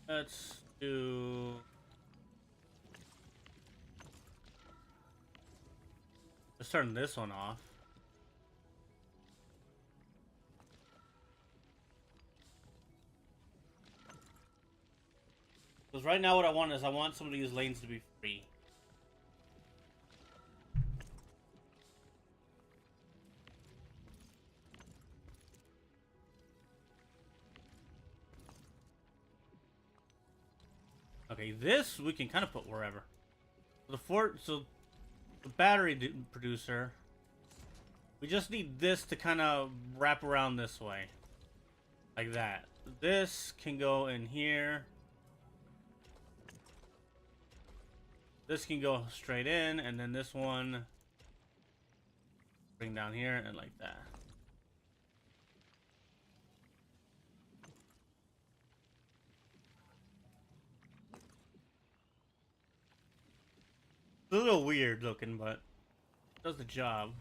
Let's do... Let's turn this one off. Because right now what I want is I want some of these lanes to be free. Okay, this we can kind of put wherever. So the battery producer, we just need this to kind of wrap around this way. Like that. This can go in here. This can go straight in, and then this one bring down here and like that. It's a little weird looking, but it does the job.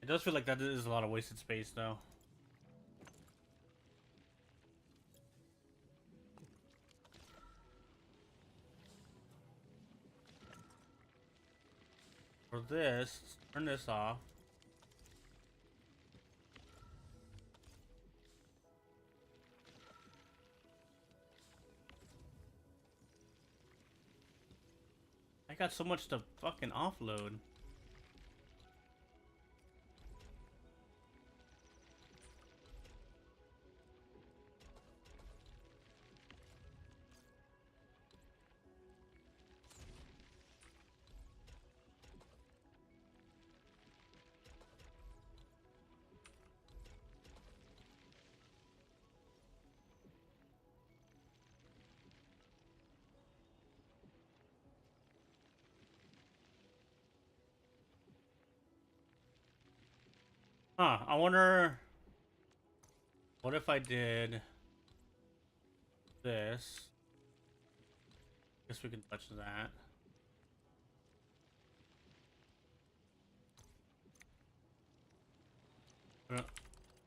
It does feel like that is a lot of wasted space, though. For this, turn this off. I got so much to fucking offload. Huh, I wonder what if I did this? Guess we can touch that.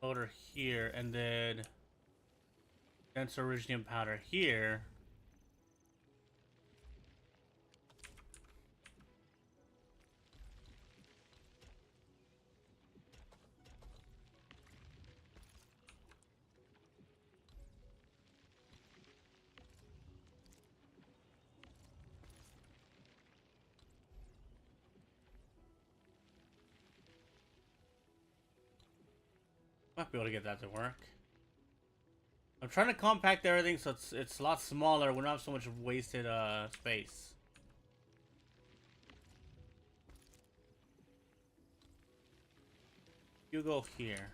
Loader here, and then dense iridium powder here. Might be able to get that to work. I'm trying to compact everything so it's a lot smaller. We don't have so much wasted space. You go here.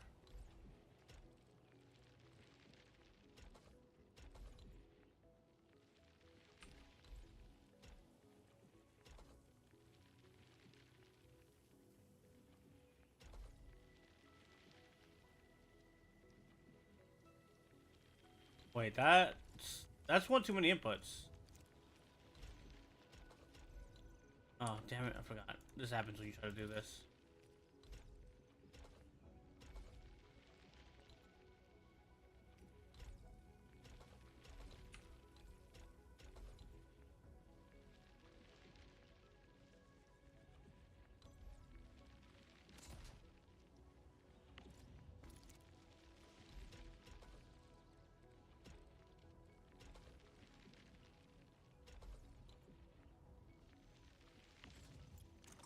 Wait, that's one too many inputs. Oh, damn it, I forgot. This happens when you try to do this.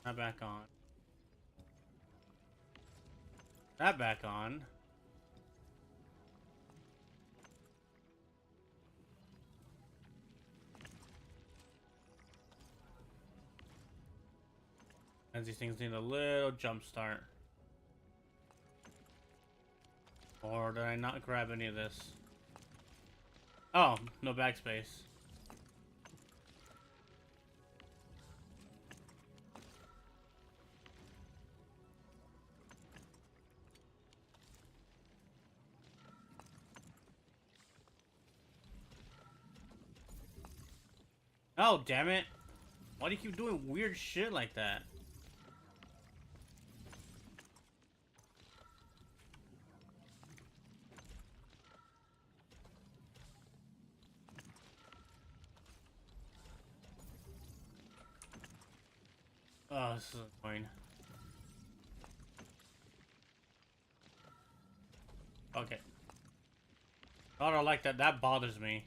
That back on. That back on. And these things need a little jump start. Or did I not grab any of this? Oh, no backspace. Oh, damn it. Why do you keep doing weird shit like that? Oh, this is annoying. Okay. I don't like that. That bothers me.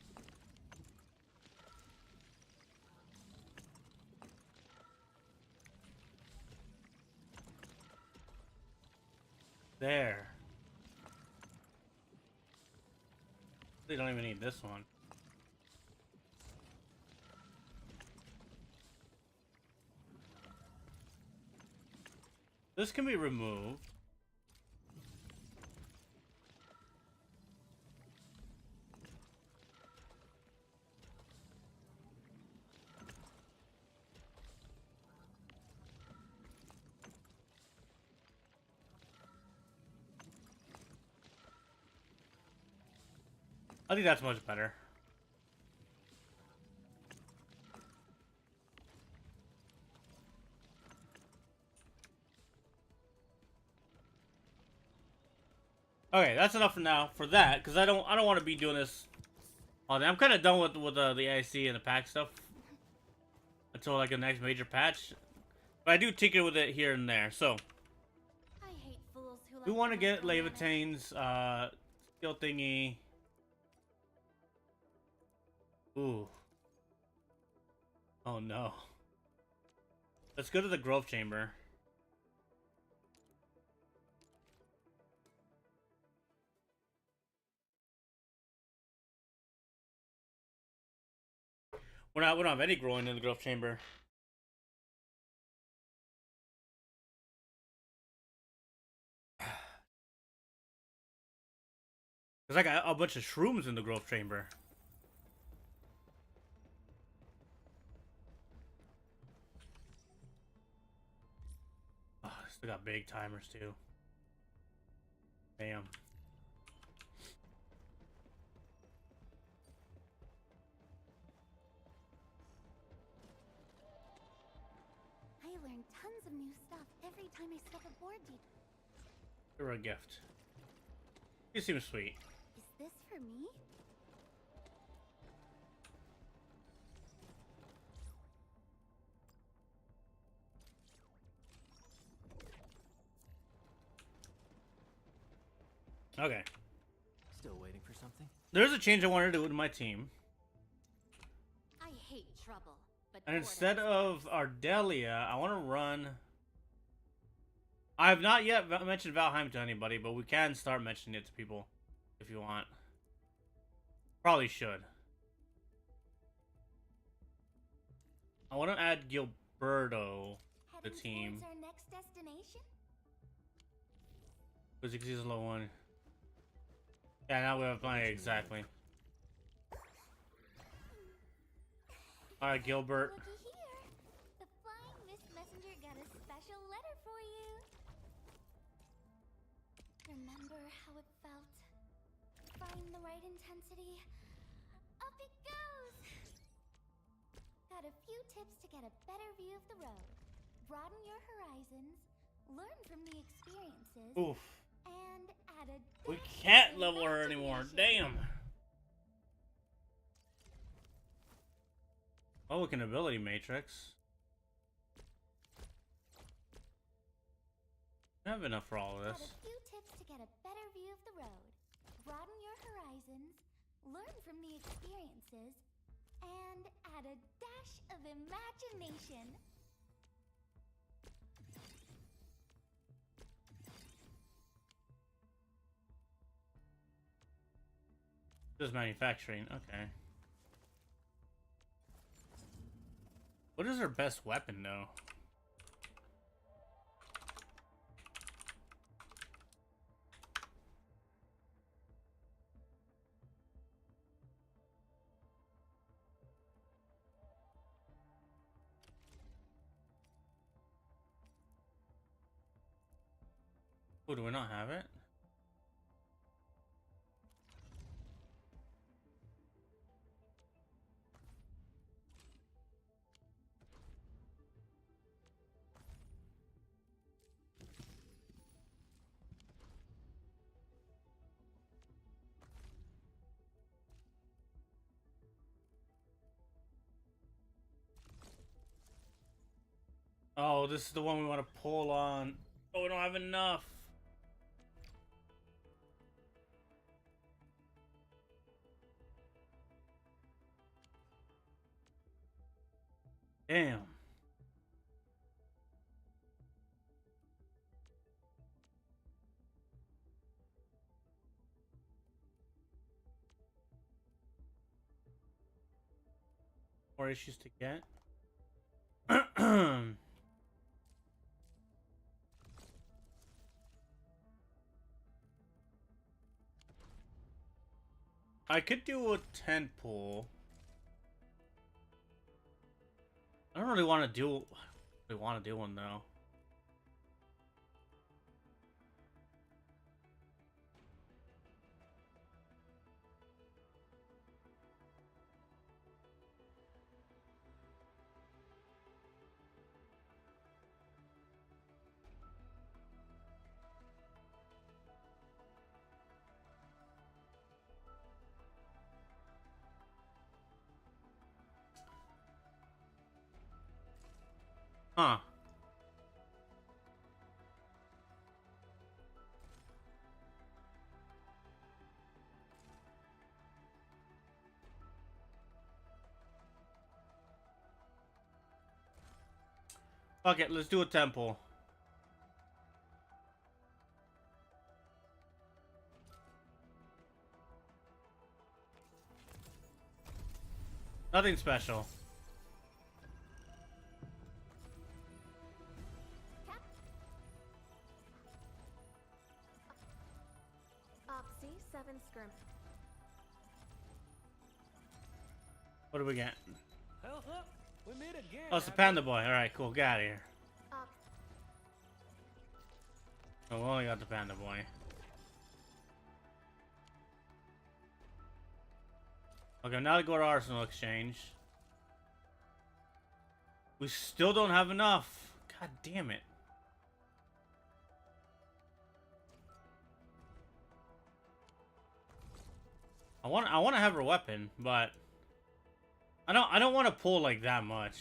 There. They don't even need this one. This can be removed. I think that's much better. Okay, that's enough for now for that, because I don't want to be doing this all day. I'm kind of done with the IC and the PAC stuff until like the next major patch. But I do tinker with it here and there. So I hate fools who we like want to get throw at us. Levitane's skill thingy. Ooh. Oh no. Let's go to the Growth Chamber. We don't have any growing in the Growth Chamber. There's like a bunch of shrooms in the Growth Chamber. Oh, still got big timers too. Damn. I learn tons of new stuff every time I step aboard, dude. You're a gift. You seem sweet. Is this for me? Okay. Still waiting for something? There's a change I want to do with my team. I hate trouble, but And instead of Ardelia, I want to run... I have not yet mentioned Valheim to anybody, but we can start mentioning it to people if you want. Probably should. I want to add Gilberto to the team. Our next destination? Because he's a low one. Yeah, now we have plenty, exactly. Alright, Gilbert. Looky here. The Flying Mist Messenger got a special letter for you. Remember how it felt? Find the right intensity. Up it goes! Got a few tips to get a better view of the road. Broaden your horizons. Learn from the experiences. Oof. And add a We dash can't of level her anymore. imagination. Damn. Oh, we can ability matrix. I have enough for all of Got this. a few tips to get a better view of the road. Broaden your horizons. Learn from the experiences. And add a dash of imagination. Just manufacturing. Okay. What is her best weapon, though? Oh, do we not have it? Oh, this is the one we want to pull on. Oh, we don't have enough. Damn. More issues to get. I could do a tent pull. I don't really want to do. Really want to do one though. Huh. Fuck it, let's do a temple. Nothing special. Cap. Oxy 7 scrim. What do we get? Health up. We meet again. Oh, it's the panda boy. Alright, cool. Get out of here. Ox. Oh, we only got the panda boy. Okay, now to go to Arsenal Exchange. We still don't have enough. God damn it. I want to have her weapon, but I don't want to pull like that much.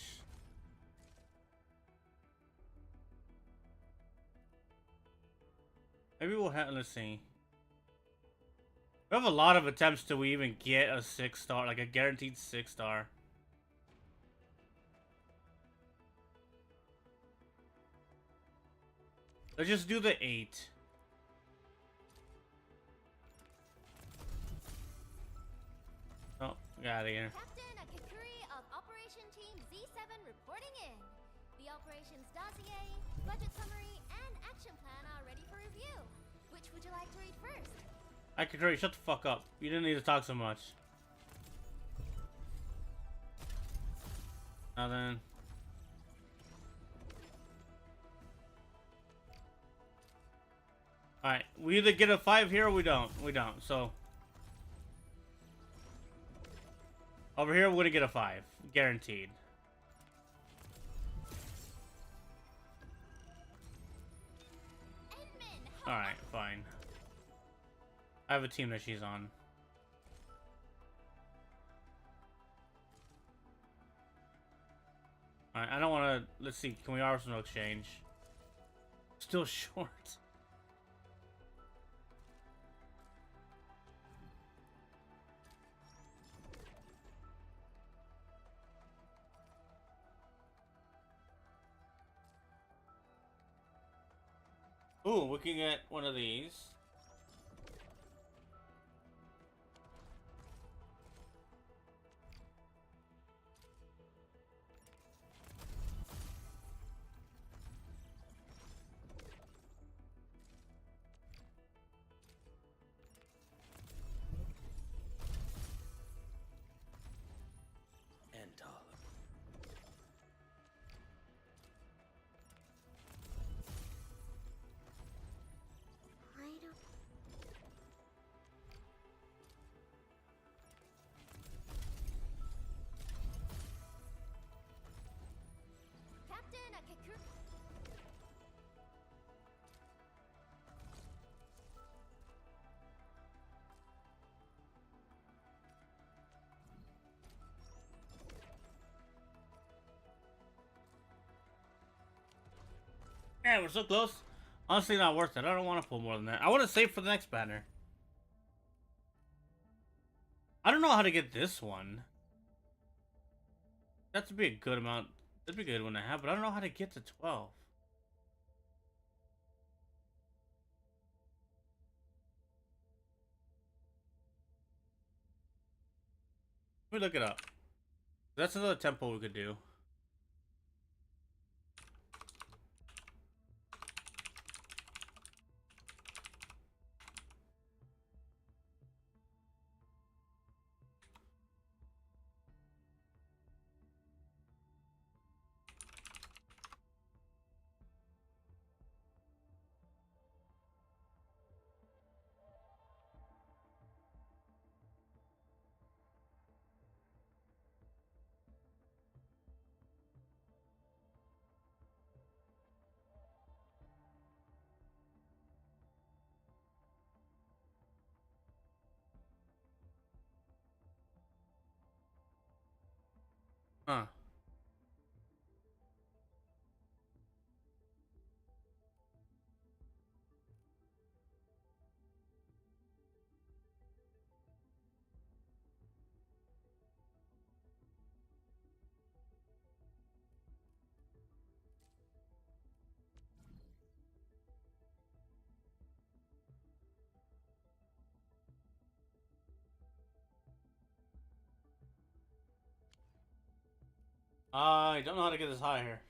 Maybe we'll have, let's see. We have a lot of attempts till we even get a 6-star, like a guaranteed 6-star. Let's just do the 8. Oh, get out of here. Captain Akakuri of Operation Team Z7 reporting in. The operations dossier, budget summary, and action plan are ready for review. Which would you like to read first? Akakuri, shut the fuck up. You didn't need to talk so much. Now then. Alright, we either get a 5 here or we don't. We don't, so. Over here, we're gonna get a 5. Guaranteed. Alright, fine. I have a team that she's on. Alright, I don't want to... Let's see, can we Arsenal Exchange? Still short. Ooh, we can get one of these. And taller. I don't. Captain Akakuri. Yeah, we're so close. Honestly, not worth it. I don't want to pull more than that. I want to save for the next banner. I don't know how to get this one. That would be a good amount. That'd be a good one to have, but I don't know how to get to 12. Let me look it up. That's another tempo we could do. Huh. I don't know how to get this higher.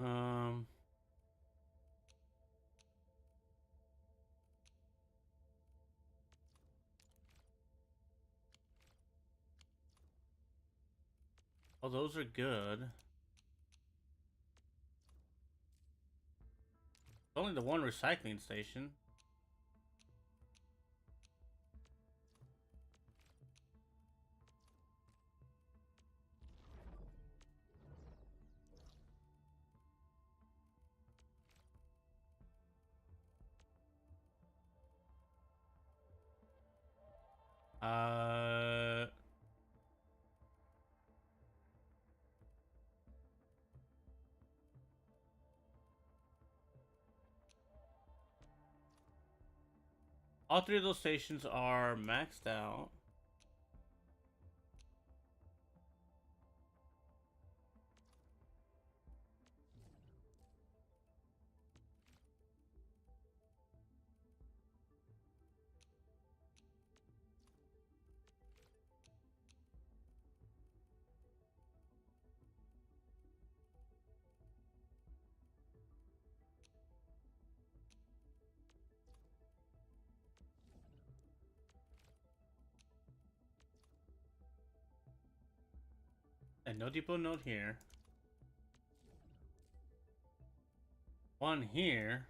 Um. Oh, those are good. Only the one recycling station. Uh. All three of those stations are maxed out. And no depot node here. One here.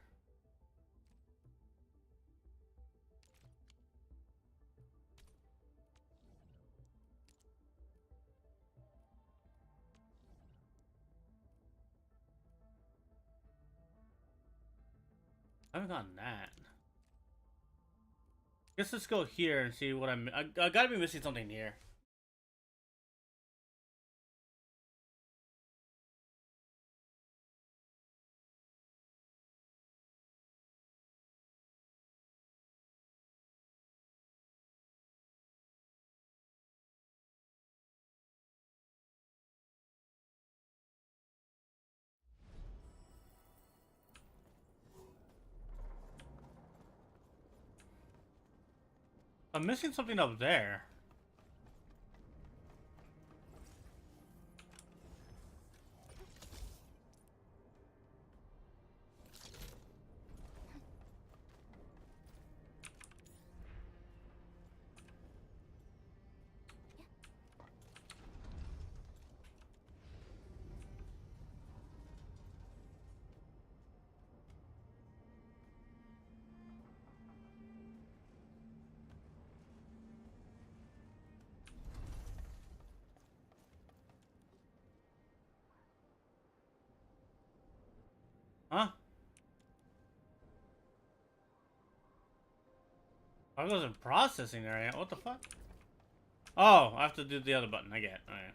I haven't gotten that. Guess let's go here and see what I gotta be missing something here. I'm missing something up there. Huh? I wasn't processing area. What the fuck? Oh, I have to do the other button. I get it. Alright.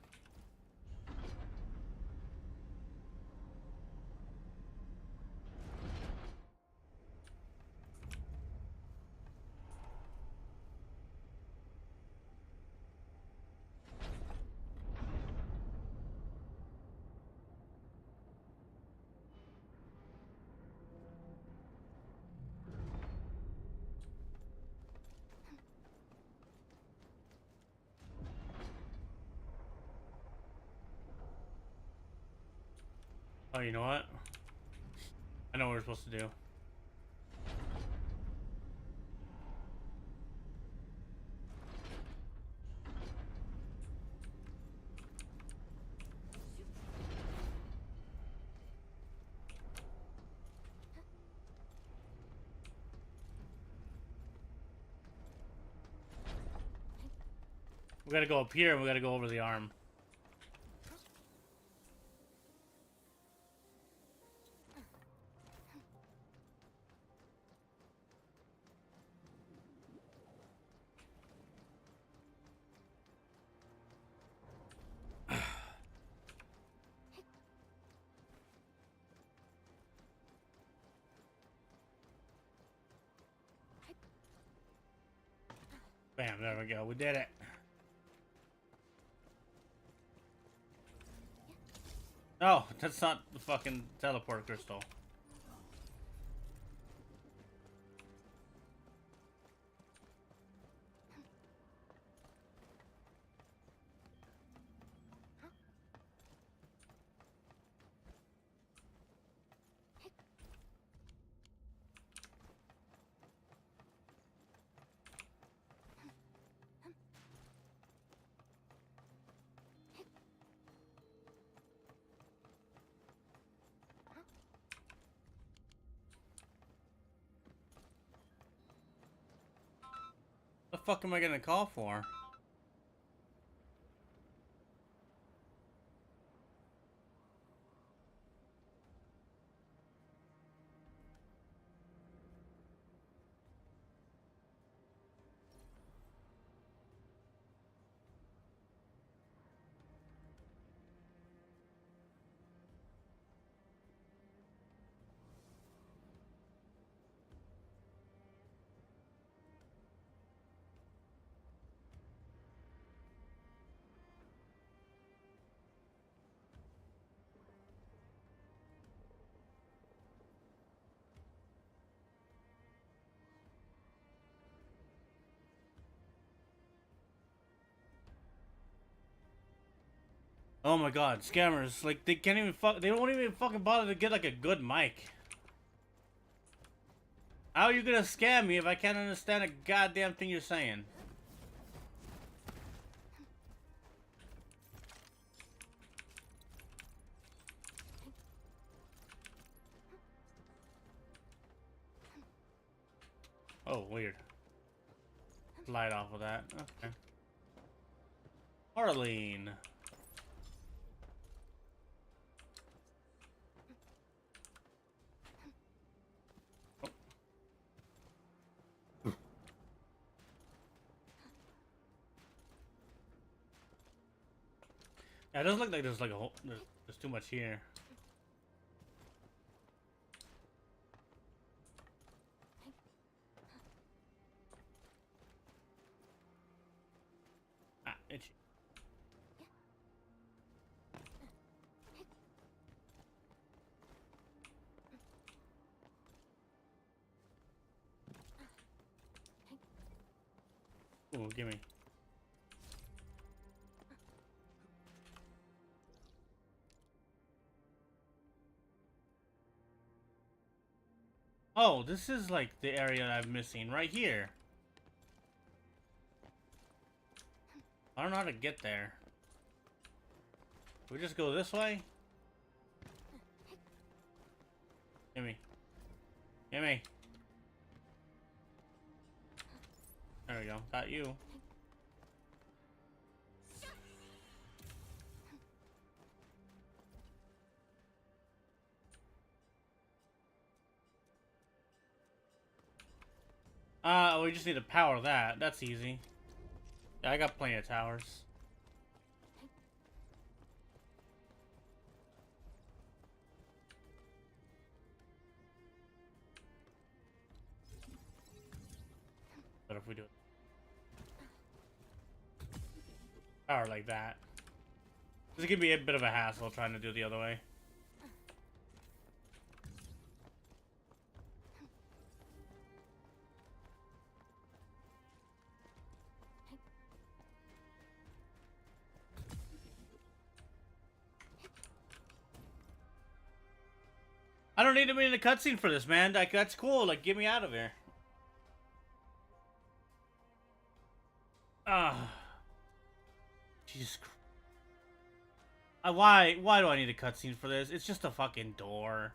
Oh, you know what? I know what we're supposed to do. We gotta go up here and we gotta go over the arm. Bam, there we go. We did it. Oh, that's not the fucking teleport crystal. What the fuck am I gonna call for? Oh my god, scammers. Like, they can't even they don't even fucking bother to get, like, a good mic. How are you gonna scam me if I can't understand a goddamn thing you're saying? Oh, weird. Light off of that. Okay. Arlene. Yeah, it doesn't look like there's like a whole. There's too much here. Ah, itchy. Ooh, gimme. Oh, this is like the area I'm missing right here. I don't know how to get there. We just go this way? Gimme. Gimme. There we go. Got you. We just need to power that. That's easy. Yeah, I got plenty of towers. But if we do it power like that, this could be a bit of a hassle trying to do it the other way. I don't need to be in the cutscene for this, man. Like, that's cool. Like, get me out of here. Ah, Jesus Christ. Why do I need a cutscene for this? It's just a fucking door.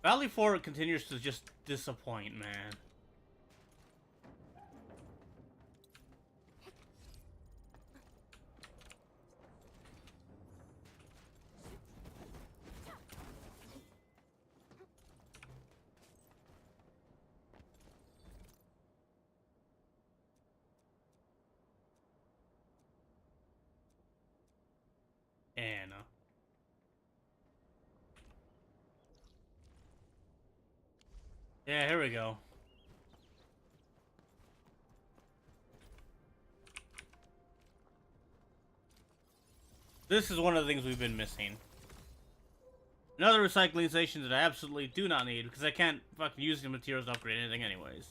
Valley 4 continues to just disappoint, man. Anna. Yeah, here we go. This is one of the things we've been missing. Another recycling station that I absolutely do not need because I can't fucking use the materials to upgrade anything anyways.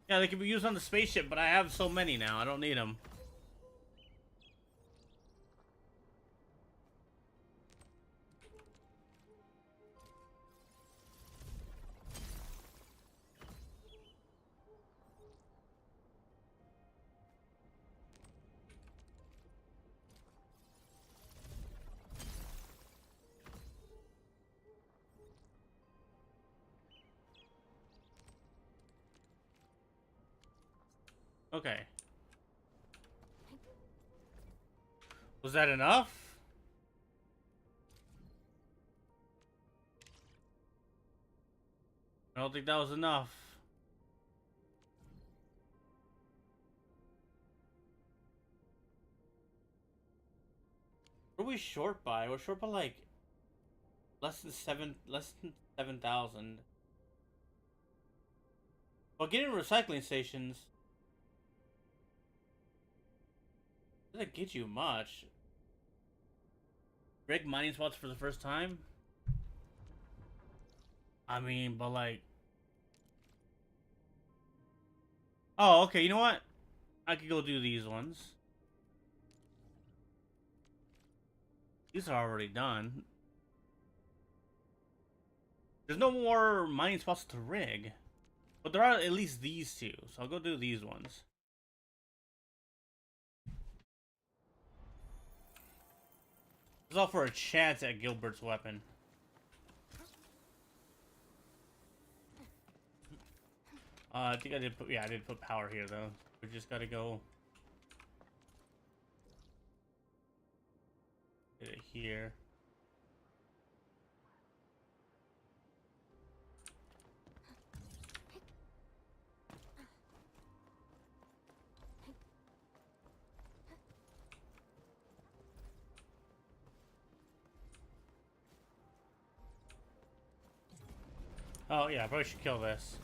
Yeah, they can be used on the spaceship, but I have so many now. I don't need them. Okay. Was that enough? I don't think that was enough. What are we short by? We're short by like less than 7,000. Well, getting recycling stations doesn't get you much. Rig mining spots for the first time? I mean, but like... Oh, okay, you know what? I could go do these ones. These are already done. There's no more mining spots to rig. But there are at least these two, so I'll go do these ones. It's all for a chance at Gilbert's weapon. I think I did put, yeah, I did put power here though. We just gotta go. Get it here. Oh yeah, I probably should kill this.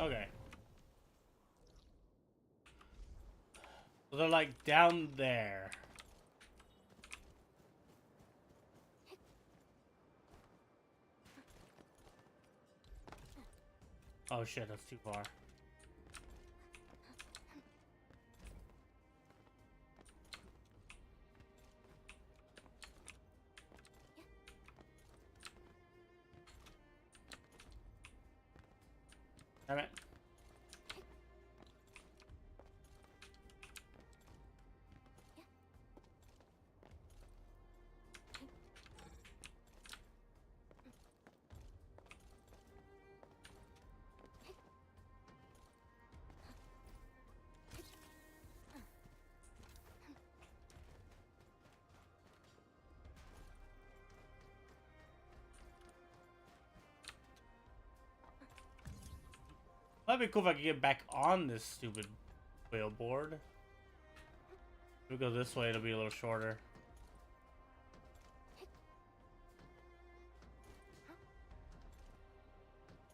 Okay. So they're like down there. Oh shit, that's too far. Damn it. That'd be cool if I could get back on this stupid wheel board. If we go this way, it'll be a little shorter.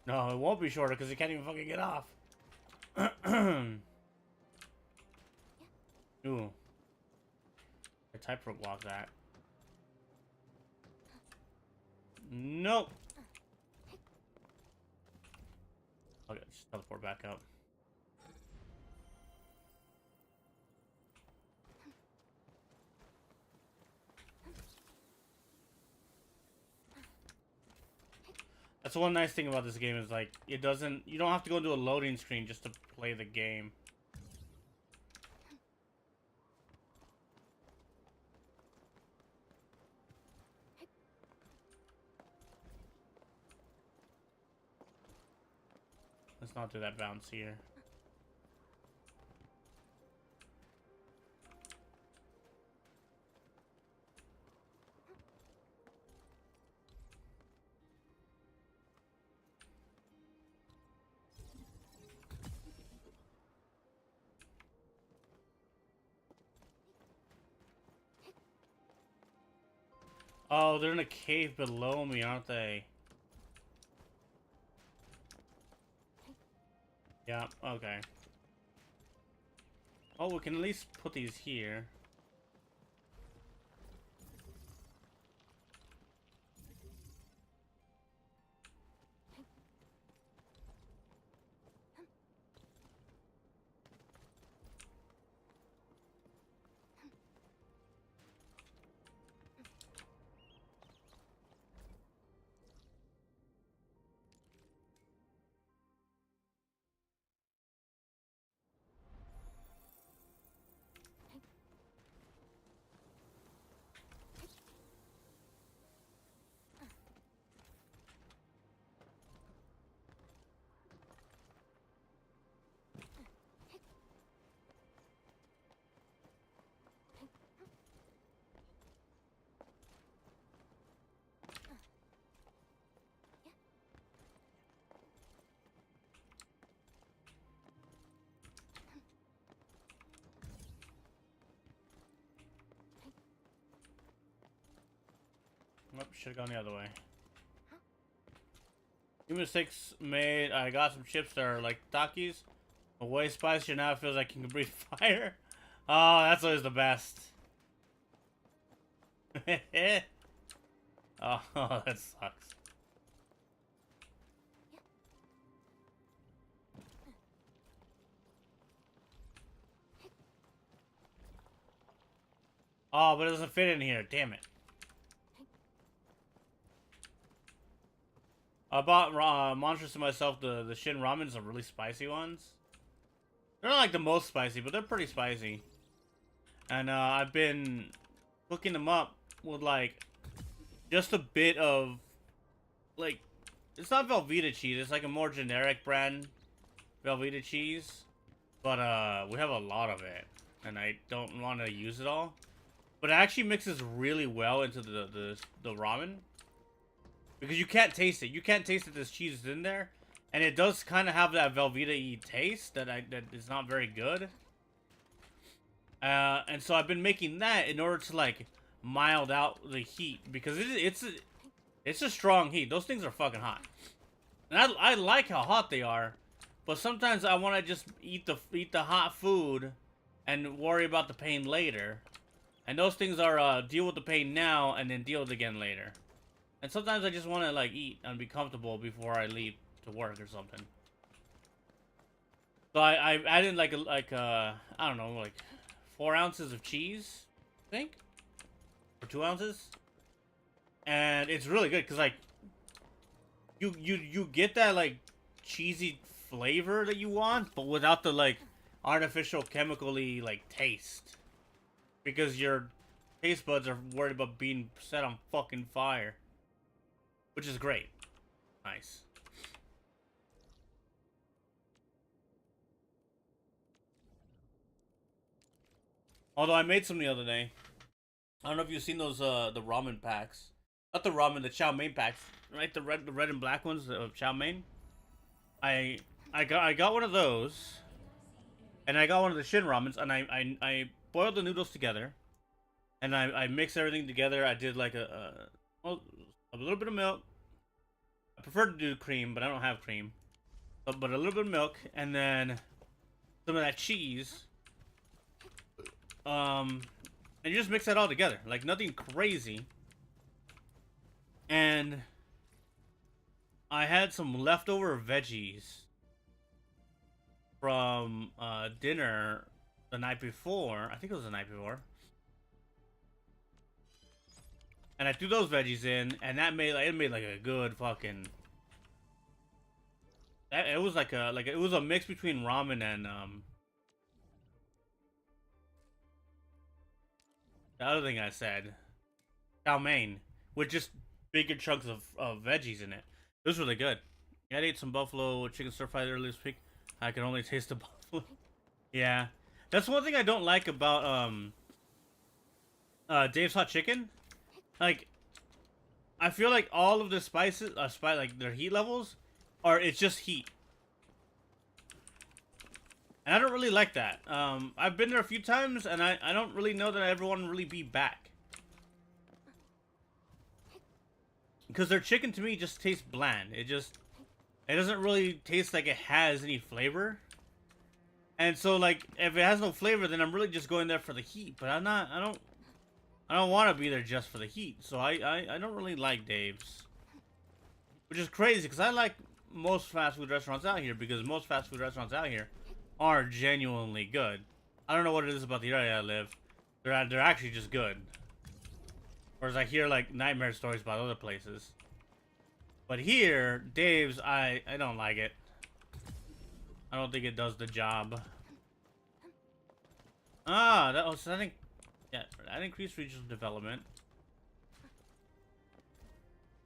No, it won't be shorter because you can't even fucking get off. Ooh. I tightrope walk that. Nope. Okay, just teleport back up. That's That's one nice thing about this game is like you don't have to go into a loading screen just to play the game. Let's not do that bounce here. Oh, they're in a cave below me, aren't they? Yeah, okay. Oh, we can at least put these here. Oh, should have gone the other way. Few mistakes made. I got some chips that are like Takis. Way spicier now. It feels like you can breathe fire. Oh, that's always the best. Oh, that sucks. Oh, but it doesn't fit in here. Damn it. I bought monsters to myself. The Shin Ramens are really spicy ones. They're not like the most spicy, but they're pretty spicy. And I've been cooking them up with like just a bit of like, it's not Velveeta cheese. It's like a more generic brand Velveeta cheese, but we have a lot of it, and I don't want to use it all. But it actually mixes really well into the ramen. Because you can't taste it. You can't taste that this cheese is in there. And it does kind of have that Velveeta-y taste that is not very good. And so I've been making that in order to, like, mild out the heat. Because it's a strong heat. Those things are fucking hot. And I like how hot they are. But sometimes I want to just eat the hot food and worry about the pain later. And those things are deal with the pain now and then deal with it again later. And sometimes I just want to like eat and be comfortable before I leave to work or something. So I added like I don't know, like 4 ounces of cheese, I think, or 2 ounces, and it's really good because like you get that like cheesy flavor that you want, but without the like artificial chemically like taste, because your taste buds are worried about being set on fucking fire. Which is great. Nice. Although I made some the other day. I don't know if you've seen those the ramen packs. Not the ramen, the chow mein packs. Right? The red and black ones of chow mein. I got one of those. And I got one of the Shin ramens, and I boiled the noodles together. And I mixed everything together. I did like a little bit of milk. I prefer to do cream, but I don't have cream. But a little bit of milk, and then some of that cheese. And you just mix that all together. Like, nothing crazy. And I had some leftover veggies from dinner the night before. I think it was the night before. And I threw those veggies in, and that made like a good fucking It was like it was a mix between ramen and the other thing I said, chow mein, with just bigger chunks of veggies in it. It was really good. I ate some buffalo chicken stir fry earlier this week. I can only taste the buffalo. Yeah, that's one thing I don't like about Dave's Hot Chicken. Like, I feel like all of the spices, like their heat levels, it's just heat. And I don't really like that. I've been there a few times, and I don't really know that I ever want to really be back. Because their chicken, to me, just tastes bland. It doesn't really taste like it has any flavor. And so, like, if it has no flavor, then I'm really just going there for the heat. But I don't want to be there just for the heat. So I don't really like Dave's. Which is crazy, because I like most fast food restaurants out here, because most fast food restaurants out here are genuinely good. I don't know what it is about the area I live. They're actually just good. Whereas I hear like nightmare stories about other places. But here, Dave's, I don't like it. I don't think it does the job. Ah, I think, yeah, that increased regional development.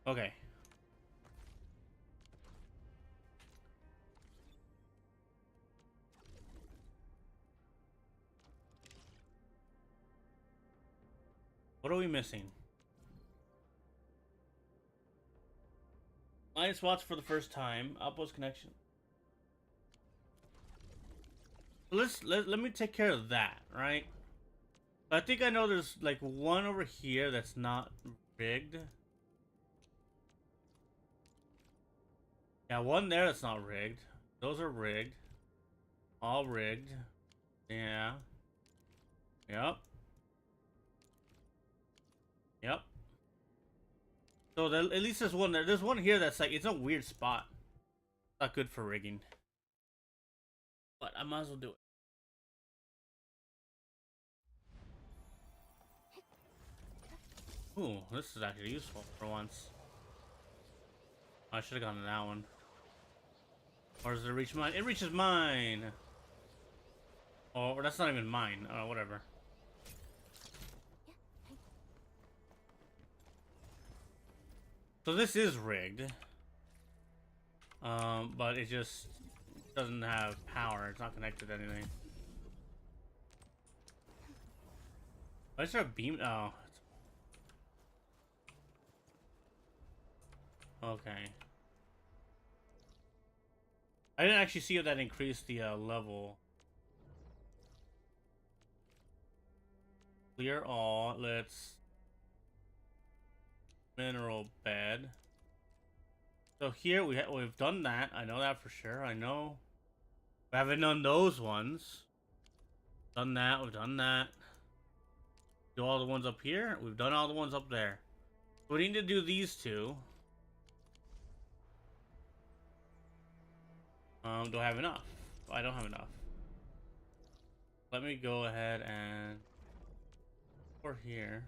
Okay. What are we missing? Line spots for the first time. Outpost connection. Let me take care of that, right? I think I know there's like one over here that's not rigged. Yeah, one there that's not rigged. Those are rigged. All rigged. Yeah. Yep. Yep. So at least there's one there. There's one here that's like, it's a weird spot. Not good for rigging. But I might as well do it. Ooh, this is actually useful for once. I should have gone to that one. Or does it reach mine? It reaches mine! Oh, or that's not even mine. Oh, whatever. So this is rigged. But it just doesn't have power. It's not connected to anything. Why is there a beam? Oh. Okay. I didn't actually see if that increased the level. Clear all. Let's mineral bed. So here we've done that. I know that for sure. I know. We haven't done those ones. Done that. We've done that. Do all the ones up here. We've done all the ones up there. We need to do these two. Do I have enough? I don't have enough. Let me go ahead and for here.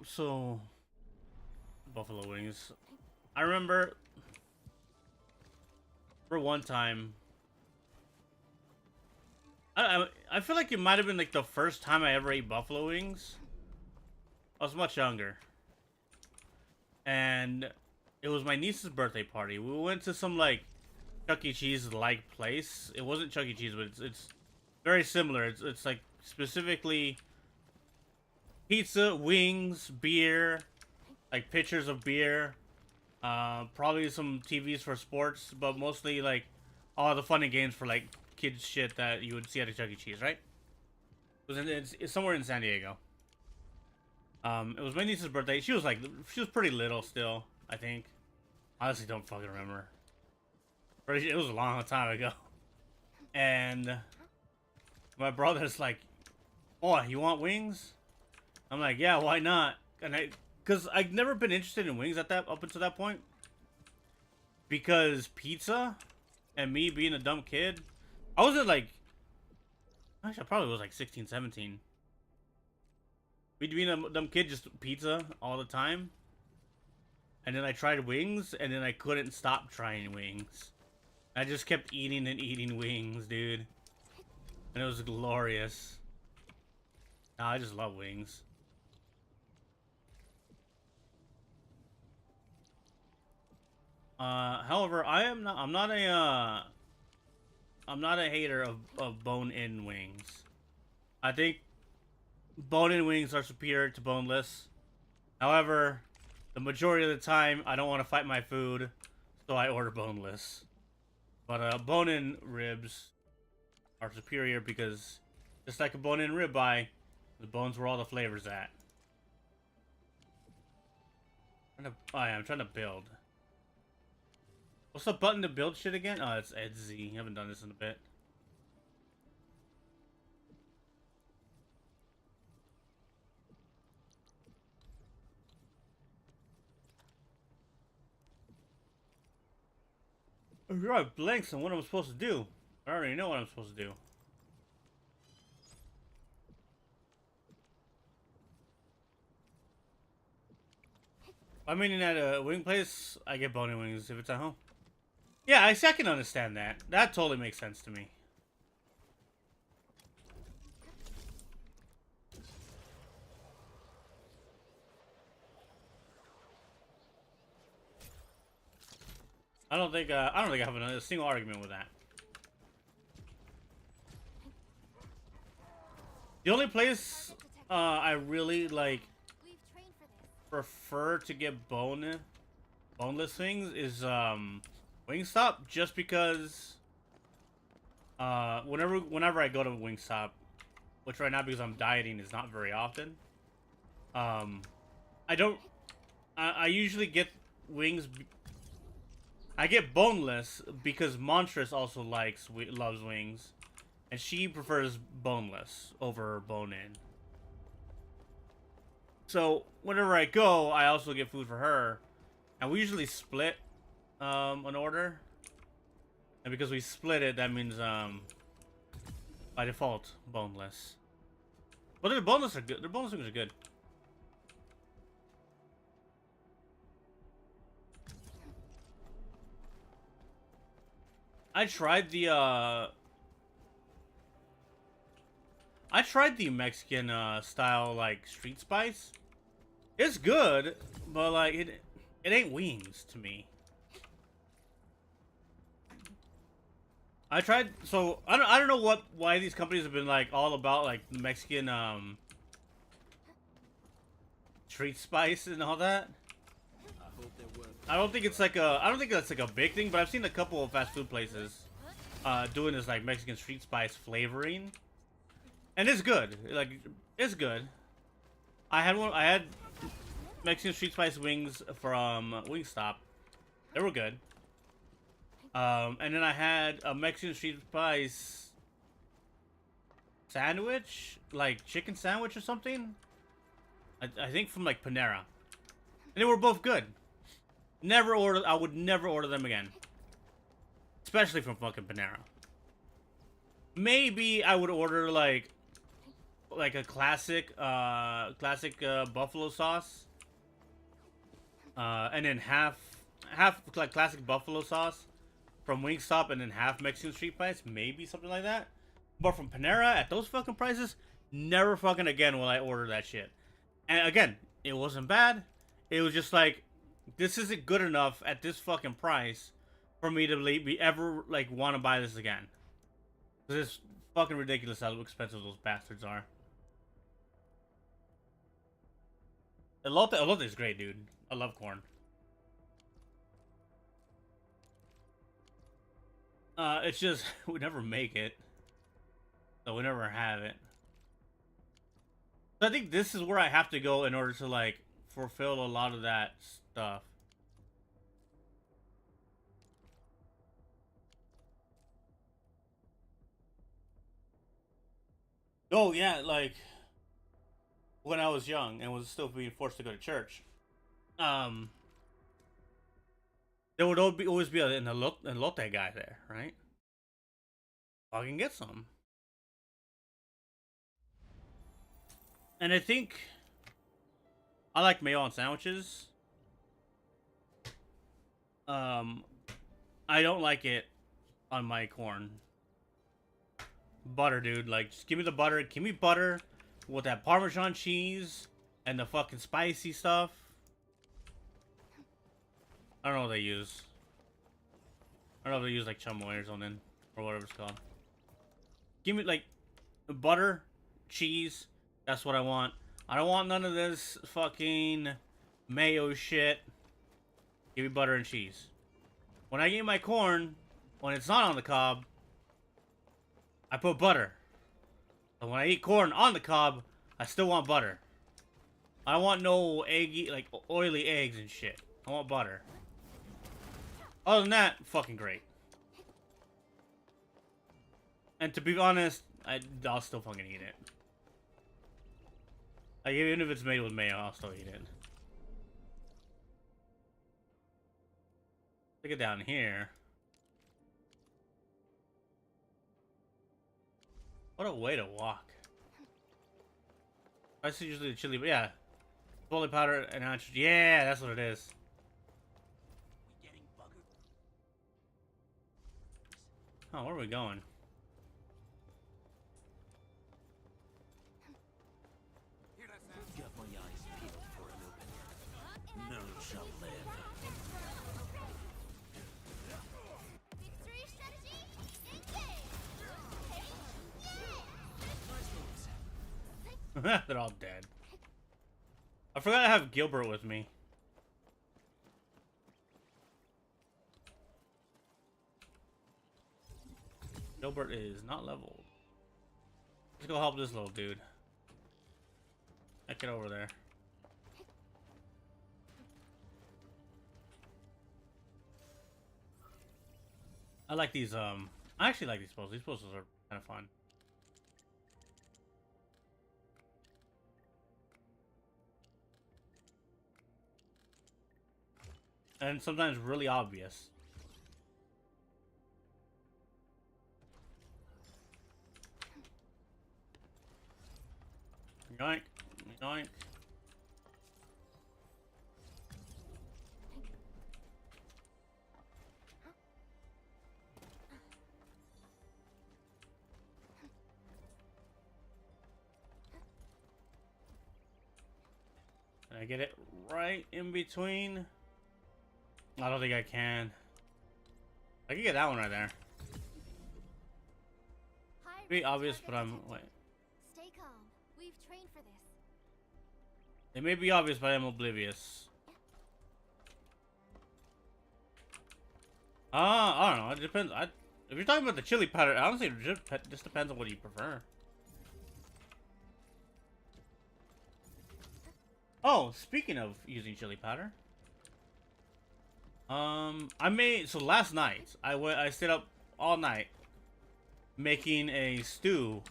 So buffalo wings. I remember for one time. I feel like it might have been like the first time I ever ate buffalo wings. I was much younger. And it was my niece's birthday party. We went to some like Chuck E. Cheese like place. It wasn't Chuck E. Cheese, but it's very similar. It's like specifically pizza, wings, beer, like pitchers of beer, probably some TVs for sports, but mostly like all the fun and games for like kids shit that you would see at a Chuck E. Cheese, right? It's somewhere in San Diego. It was my niece's birthday. She was pretty little still, I think. Honestly, don't fucking remember. It was a long time ago. And my brother's like, "Oh, you want wings?" I'm like, "Yeah, why not?" And because I've never been interested in wings up until that point. Because pizza, and me being a dumb kid, I wasn't like, actually, I probably was like 16, 17. between them kids just pizza all the time. And then I tried wings, and then I couldn't stop trying wings. I just kept eating and eating wings, dude. And it was glorious. Nah, I just love wings. However, I'm not a hater of bone-in wings. I think bone-in wings are superior to boneless. However, the majority of the time, I don't want to fight my food, so I order boneless. But bone-in ribs are superior because, just like a bone-in ribeye, the bones where all the flavors at. I'm trying to build. What's the button to build shit again? Oh, it's advgg. I haven't done this in a bit. I draw blanks on what I'm supposed to do. I already know what I'm supposed to do. I'm eating at a wing place, I get bone-in wings if it's at home. Yeah, I can understand that. That totally makes sense to me. I don't think I have a single argument with that. The only place I really like prefer to get boneless wings is Wingstop, just because whenever I go to Wingstop, which right now because I'm dieting is not very often, I usually get wings. I get boneless because Montress also loves wings, and she prefers boneless over bone-in. So whenever I go, I also get food for her, and we usually split an order. And because we split it, that means by default boneless. But their boneless are good. Their boneless wings are good. I tried the Mexican style like street spice. It's good, but like it ain't wings to me. I tried, so I don't know why these companies have been like all about like Mexican street spice and all that. I don't think that's like a big thing, but I've seen a couple of fast food places doing this like Mexican street spice flavoring, and it's good. Like it's good. I had Mexican street spice wings from Wingstop. They were good. And then I had a Mexican street spice sandwich, like chicken sandwich or something. I think from like Panera, and they were both good. I would never order them again. Especially from fucking Panera. Maybe I would order like a classic buffalo sauce. And then half like classic buffalo sauce from Wingstop, and then half Mexican street spice, maybe something like that. But from Panera at those fucking prices, never fucking again will I order that shit. And again, it wasn't bad. It was just like, this isn't good enough at this fucking price for me to be ever like want to buy this again. It's fucking ridiculous how expensive those bastards are. Elote is great, dude. I love corn. It's just we never make it, so we never have it. So I think this is where I have to go in order to like fulfill a lot of that stuff. Oh yeah, like when I was young and was still being forced to go to church, there would always be an elote guy there, right? I can get some. And I think I like mayo on sandwiches. I don't like it on my corn. Butter, dude. Like, just give me the butter. Give me butter with that Parmesan cheese and the fucking spicy stuff. I don't know what they use. I don't know if they use like chamoy or something, or whatever it's called. Give me like butter, cheese. That's what I want. I don't want none of this fucking mayo shit. Give me butter and cheese. When I eat my corn, when it's not on the cob, I put butter. But when I eat corn on the cob, I still want butter. I don't want no eggy, like oily eggs and shit. I want butter. Other than that, fucking great. And to be honest, I'll still fucking eat it. Like, even if it's made with mayo, I'll still eat it. Look it down here. What a way to walk. That's usually the chili, but yeah. Chili powder and anchovies. Yeah, that's what it is. Oh, where are we going? Got my eyes peeled for an opening. None shall live. Victory strategy, engage! Yeah! They're all dead. I forgot I have Gilbert with me. Gilbert is not leveled. Let's go help this little dude. Get over there. I like these, I actually like these poses. These poses are kind of fun. And sometimes really obvious. Yoink, yoink. Can I get it right in between? I don't think I can. I can get that one right there. High Be risk obvious, target but I'm detected. wait. Stay calm. We've trained for this. It may be obvious, but I'm oblivious. I don't know. It depends. If you're talking about the chili powder, honestly, it just depends on what you prefer. Oh, speaking of using chili powder, so last night I stayed up all night making a stew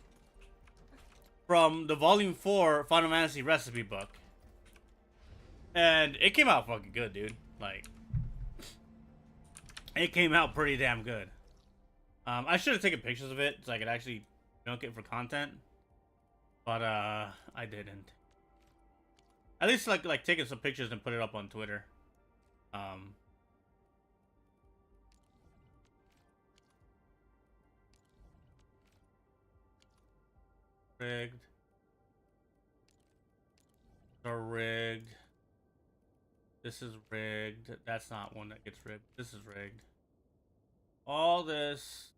from the Volume 4 Final Fantasy recipe book, and it came out fucking good, dude. Like, it came out pretty damn good. I should have taken pictures of it so I could actually milk it for content, but I didn't. At least like taking some pictures and put it up on Twitter. Rigged. They're rigged. This is rigged. That's not one that gets rigged. This is rigged. All this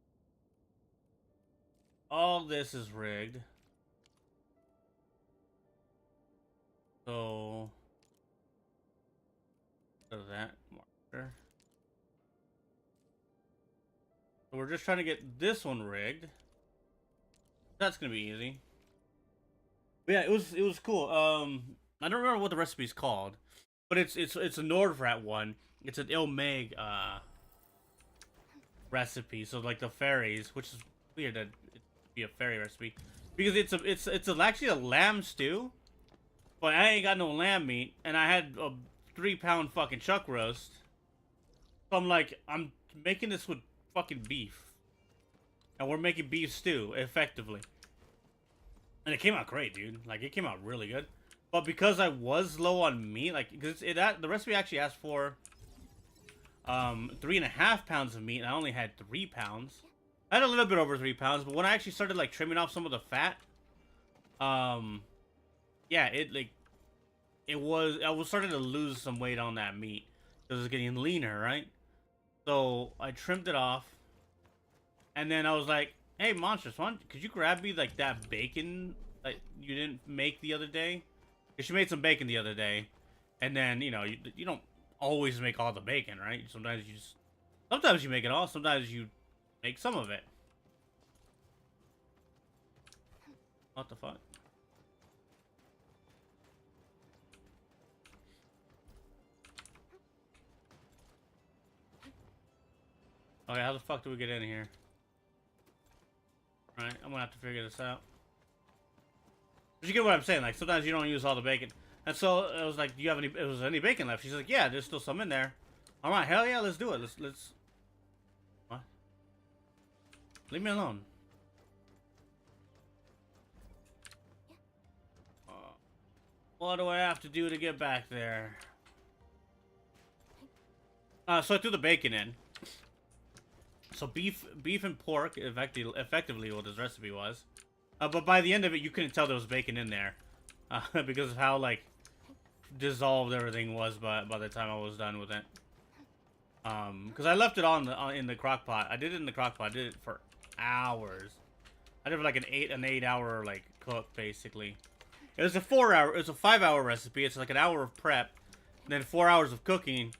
is rigged. So that marker. So we're just trying to get this one rigged. That's gonna be easy. But yeah, it was cool. I don't remember what the recipe's called, but it's a Nordvrat one. It's an Ilmeg recipe. So like the fairies, which is weird that it'd be a fairy recipe, because it's actually a lamb stew. But I ain't got no lamb meat, and I had a 3-pound fucking chuck roast. So I'm like, I'm making this with fucking beef. And we're making beef stew, effectively. And it came out great, dude. Like, it came out really good. But because I was low on meat, like, because the recipe actually asked for 3.5 pounds of meat, and I only had 3 pounds. I had a little bit over 3 pounds, but when I actually started like trimming off some of the fat, yeah, I was starting to lose some weight on that meat because it was getting leaner, right? So I trimmed it off, and then I was like, "Hey, Monstrous, could you grab me like that bacon that you didn't make the other day?" Because she made some bacon the other day, and then you don't always make all the bacon, right? Sometimes you make it all. Sometimes you make some of it. What the fuck? Okay, how the fuck do we get in here? Alright, I'm gonna have to figure this out. But you get what I'm saying, like, sometimes you don't use all the bacon. And so, it was like, do you have any bacon left? She's like, yeah, there's still some in there. Alright, hell yeah, let's do it. Let's... What? Leave me alone. What do I have to do to get back there? So I threw the bacon in. So beef and pork, effectively what this recipe was. But by the end of it, you couldn't tell there was bacon in there. Because of how, like, dissolved everything was by the time I was done with it. Because I left it in the crock pot. I did it in the crock pot. I did it for hours. I did it for like an 8 hour, like, cook, basically. It was a 5-hour recipe. It's like an hour of prep, and then 4 hours of cooking.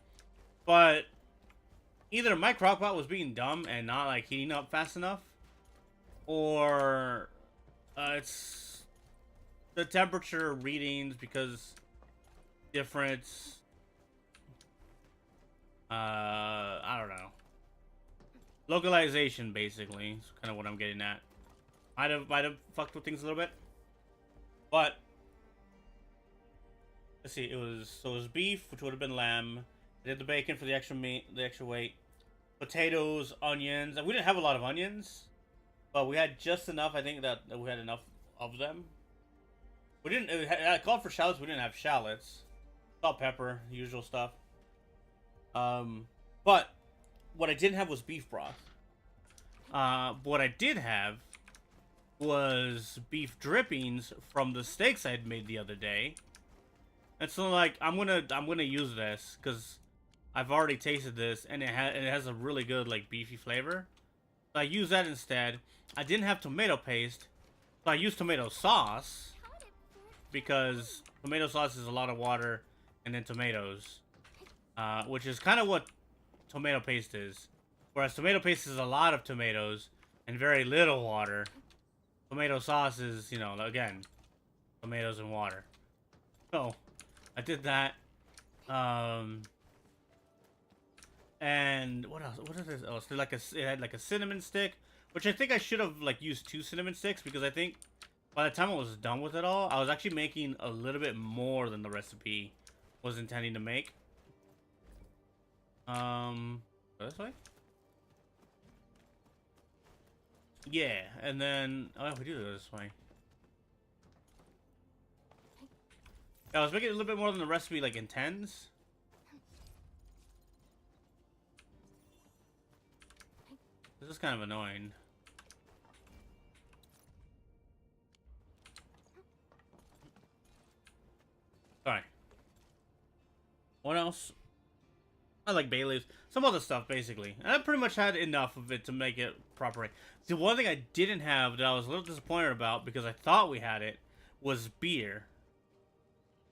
But either my crockpot was being dumb and not like heating up fast enough, or it's the temperature readings because different. I don't know. Localization, basically, is kind of what I'm getting at. Might have fucked with things a little bit. But let's see, it was beef, which would have been lamb. I did the bacon for the extra meat, the extra weight. Potatoes, onions, and we didn't have a lot of onions, but we had just enough. I think that we had enough of them. We didn't. I called for shallots. We didn't have shallots. Salt, pepper, usual stuff. But what I didn't have was beef broth. What I did have was beef drippings from the steaks I had made the other day. And so, like, I'm gonna use this because I've already tasted this, and it has a really good, like, beefy flavor. So I use that instead. I didn't have tomato paste, so I used tomato sauce because tomato sauce is a lot of water and then tomatoes, which is kind of what tomato paste is. Whereas tomato paste is a lot of tomatoes and very little water. Tomato sauce is, you know, again, tomatoes and water. So, I did that. And what else? What is this? Oh, so it had like a cinnamon stick, which I think I should have like used 2 cinnamon sticks because I think by the time I was done with it all, I was actually making a little bit more than the recipe was intending to make. This way? Yeah, and then we do it this way. I was making a little bit more than the recipe like intends. This is kind of annoying. Alright. What else? I like bay leaves. Some other stuff, basically. And I pretty much had enough of it to make it proper. The one thing I didn't have that I was a little disappointed about, because I thought we had it, was beer.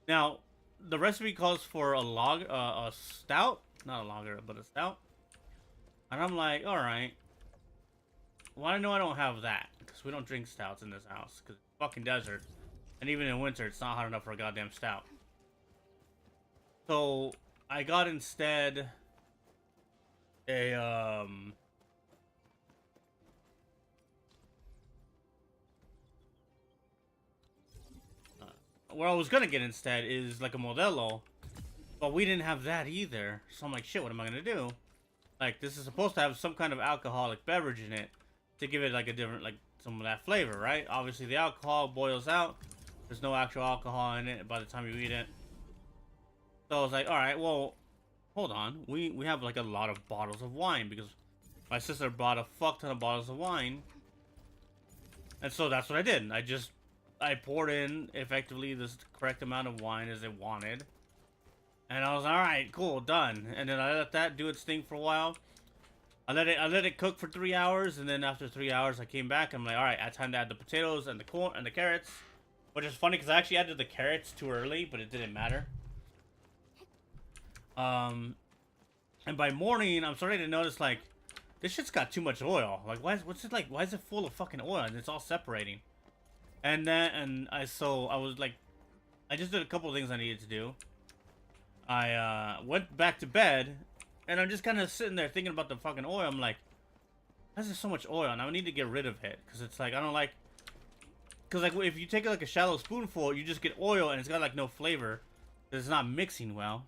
Now, the recipe calls for a stout. Not a lager, but a stout. And I'm like, alright. Well, I know I don't have that, because we don't drink stouts in this house, because it's fucking desert. And even in winter, it's not hot enough for a goddamn stout. So, I got instead a, what I was gonna get instead is like a Modelo, but we didn't have that either. So I'm like, shit, what am I gonna do? Like, this is supposed to have some kind of alcoholic beverage in it to give it like a different, like some of that flavor, right? Obviously the alcohol boils out, There's no actual alcohol in it by the time you eat it. So I was like, all right, well, hold on. We have like a lot of bottles of wine because my sister bought a fuck ton of bottles of wine. And so that's what I did. I poured in effectively the correct amount of wine as it wanted. And I was all right, cool, done. And then I let that do its thing for a while. I let it cook for 3 hours, and then after 3 hours, I came back. I'm like, all right, I had time to add the potatoes and the corn and the carrots, which is funny because I actually added the carrots too early, but it didn't matter. And by morning, I'm starting to notice like this shit's got too much oil. Like, why is it full of fucking oil and it's all separating? And I was like, I just did a couple of things I needed to do. I went back to bed, and I'm just kind of sitting there thinking about the fucking oil. I'm like, why is there so much oil? And I need to get rid of it because it's like I don't like. Because like if you take like a shallow spoonful, you just get oil and it's got like no flavor. It's not mixing well.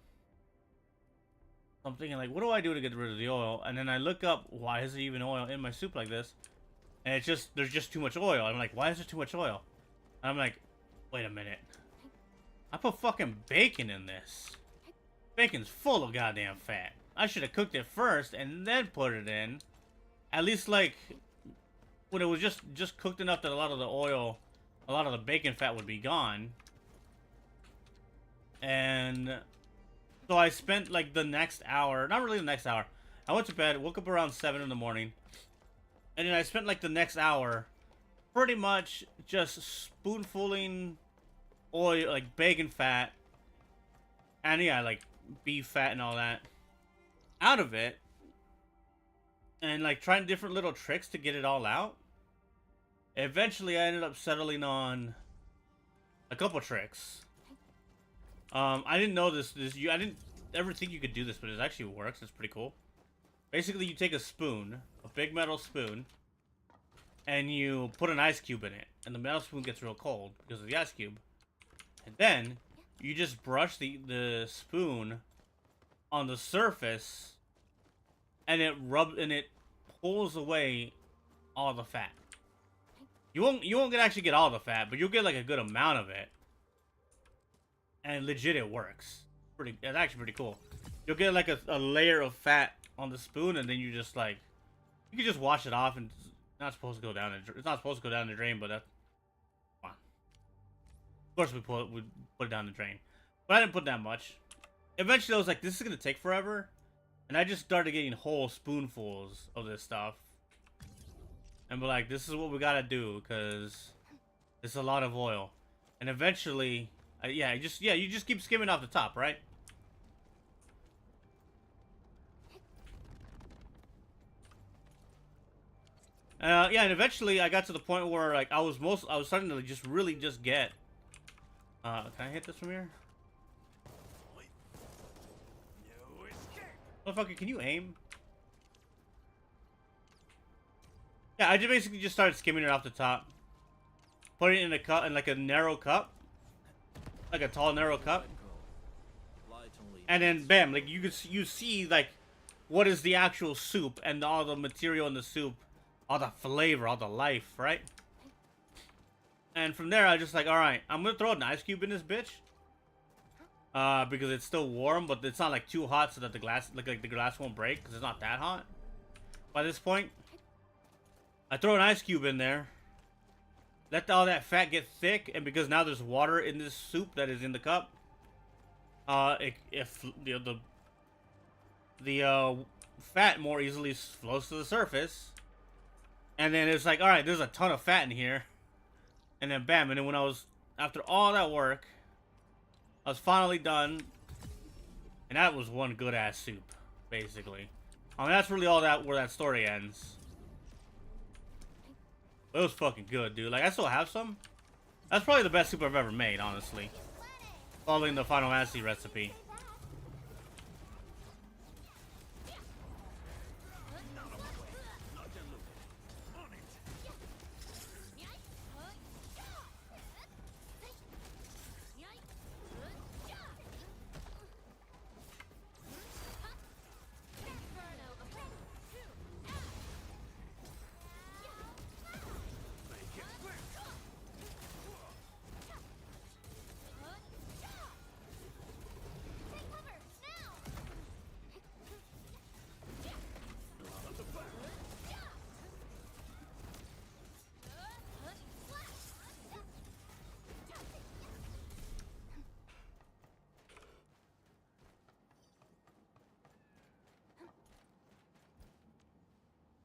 So I'm thinking like, what do I do to get rid of the oil? And then I look up, why is there even oil in my soup like this? And it's just, there's just too much oil. I'm like, why is there too much oil? And I'm like, wait a minute. I put fucking bacon in this. Bacon's full of goddamn fat. I should have cooked it first and then put it in. At least like when it was just cooked enough that a lot of the oil, a lot of the bacon fat would be gone. And so I spent like the next hour, not really the next hour. I went to bed, woke up around 7 in the morning. And then I spent like the next hour pretty much just spoonfuling oil, like bacon fat. And yeah, like beef fat and all that out of it, and like trying different little tricks to get it all out. Eventually I ended up settling on a couple tricks. I didn't know I didn't ever think you could do this, but it actually works. It's pretty cool. Basically you take a spoon, a big metal spoon, and you put an ice cube in it, and the metal spoon gets real cold because of the ice cube, and then you just brush the spoon on the surface, and it pulls away all the fat. You won't actually get all the fat, but you'll get like a good amount of it. And legit, it works. It's actually pretty cool. You'll get like a layer of fat on the spoon, and then you just like you can just wash it off, and it's not supposed to go down. It's not supposed to go down the drain, but that's fine. Of course, we put it down the drain, but I didn't put that much. Eventually, I was like, this is gonna take forever, and I just started getting whole spoonfuls of this stuff, and be like, this is what we gotta do because it's a lot of oil. And eventually, you just keep skimming off the top, right? And eventually I got to the point where like I was starting to just really just get. Can I hit this from here? Motherfucker, can you aim? Yeah, I just basically just started skimming it off the top, put it in a cup, in like a narrow cup, like a tall narrow cup, and then bam, like you see like what is the actual soup and all the material in the soup. All the flavor, all the life, right? And from there, I just like, all right, I'm gonna throw an ice cube in this bitch, because it's still warm, but it's not like too hot so that the glass, like the glass won't break, because it's not that hot. By this point, I throw an ice cube in there, let all that fat get thick, and because now there's water in this soup that is in the cup, the fat more easily flows to the surface. And then it's like, all right, there's a ton of fat in here. And then bam, and then when I was, after all that work, I was finally done. And that was one good ass soup, basically. I mean, that's really all that, where that story ends. It was fucking good, dude. Like, I still have some. That's probably the best soup I've ever made, honestly. Following the Final Fantasy recipe.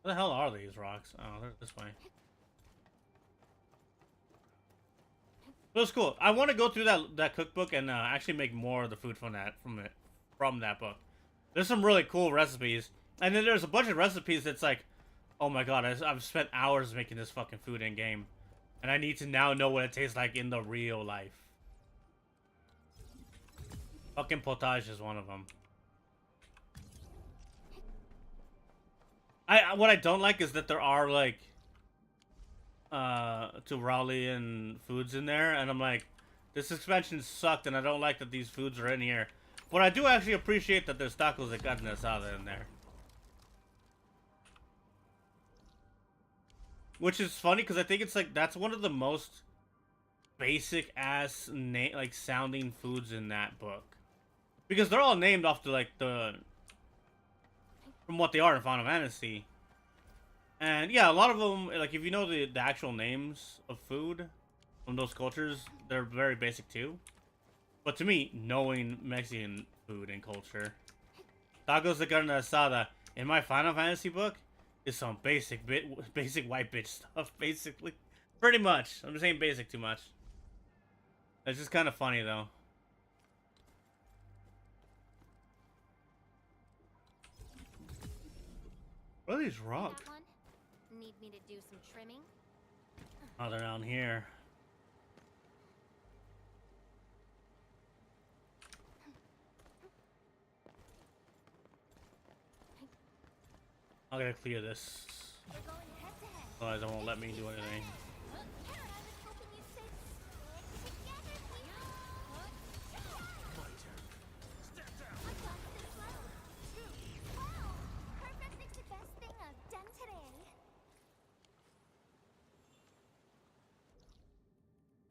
What the hell are these rocks? Oh, they're this way. It was cool. I want to go through that cookbook and actually make more of the food from that book. There's some really cool recipes, and then there's a bunch of recipes that's like, oh my god, I've spent hours making this fucking food in game, and I need to now know what it tastes like in the real life. Fucking potage is one of them. What I don't like is that there are like Tuvaluan foods in there, and I'm like, this expansion sucked, and I don't like that these foods are in here. But I do actually appreciate that there's tacos de carne asada in there. Which is funny, because I think it's like, that's one of the most basic ass like sounding foods in that book. Because they're all named off the like from what they are in Final Fantasy. And yeah, a lot of them, like if you know the actual names of food from those cultures, they're very basic too. But to me, knowing Mexican food and culture, tacos de carne asada in my Final Fantasy book is some basic white bitch stuff, basically. Pretty much. I'm just saying basic too much. It's just kind of funny though. What are these rocks? Need me to do some trimming? Oh, they're down here. I'm gonna clear this. We're going head to head. Otherwise, it won't let me do anything.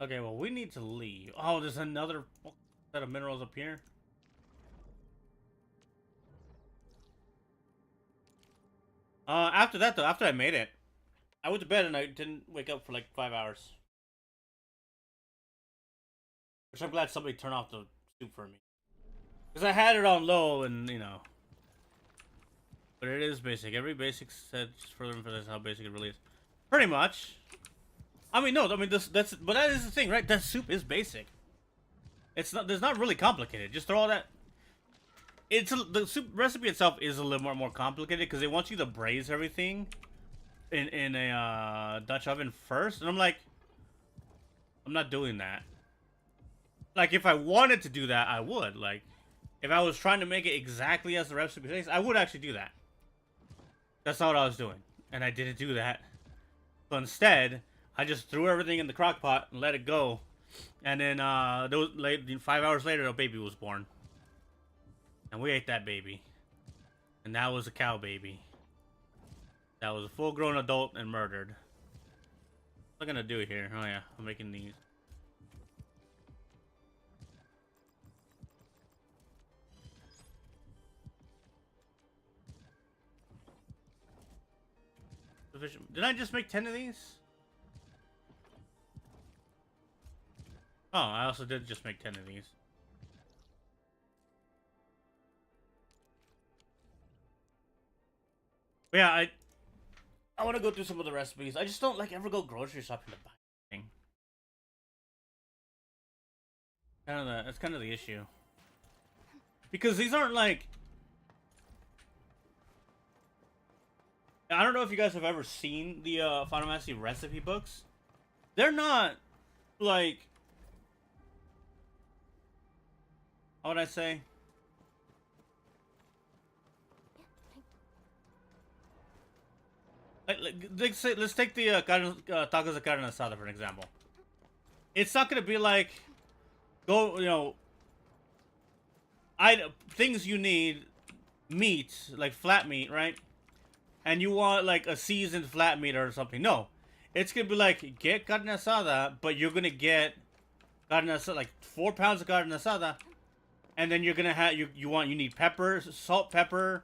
Okay, well, we need to leave. Oh, there's another set of minerals up here. After that, though, after I made it, I went to bed and I didn't wake up for like 5 hours. Which I'm glad somebody turned off the soup for me. Because I had it on low and, you know. But it is basic. Every basic said just for this how basic it really is. Pretty much. I mean, no, I mean, but that is the thing, right? That soup is basic. It's not really complicated. Just throw all that. The soup recipe itself is a little more complicated because it wants you to braise everything in a Dutch oven first, and I'm like, I'm not doing that. Like, if I wanted to do that, I would. Like, if I was trying to make it exactly as the recipe says, I would actually do that. That's not what I was doing, and I didn't do that. So instead, I just threw everything in the crock pot and let it go. And then 5 hours later, a baby was born. And we ate that baby. And that was a cow baby. That was a full-grown adult and murdered. What am I gonna do here? Oh yeah, I'm making these. Did I just make 10 of these? Oh, I also did just make 10 of these. But yeah, I want to go through some of the recipes. I just don't like ever go grocery shopping to buy anything. That's kind of the issue. Because these aren't like, I don't know if you guys have ever seen the Final Fantasy recipe books. They're not like, how would I say? Let's take the tacos de carne asada for an example. It's not gonna be like, things you need, meat, like flat meat, right? And you want like a seasoned flat meat or something. No, it's gonna be like, get carne asada, but you're gonna get carne asada, like 4 pounds of carne asada, and then you're gonna have you need pepper, salt, pepper,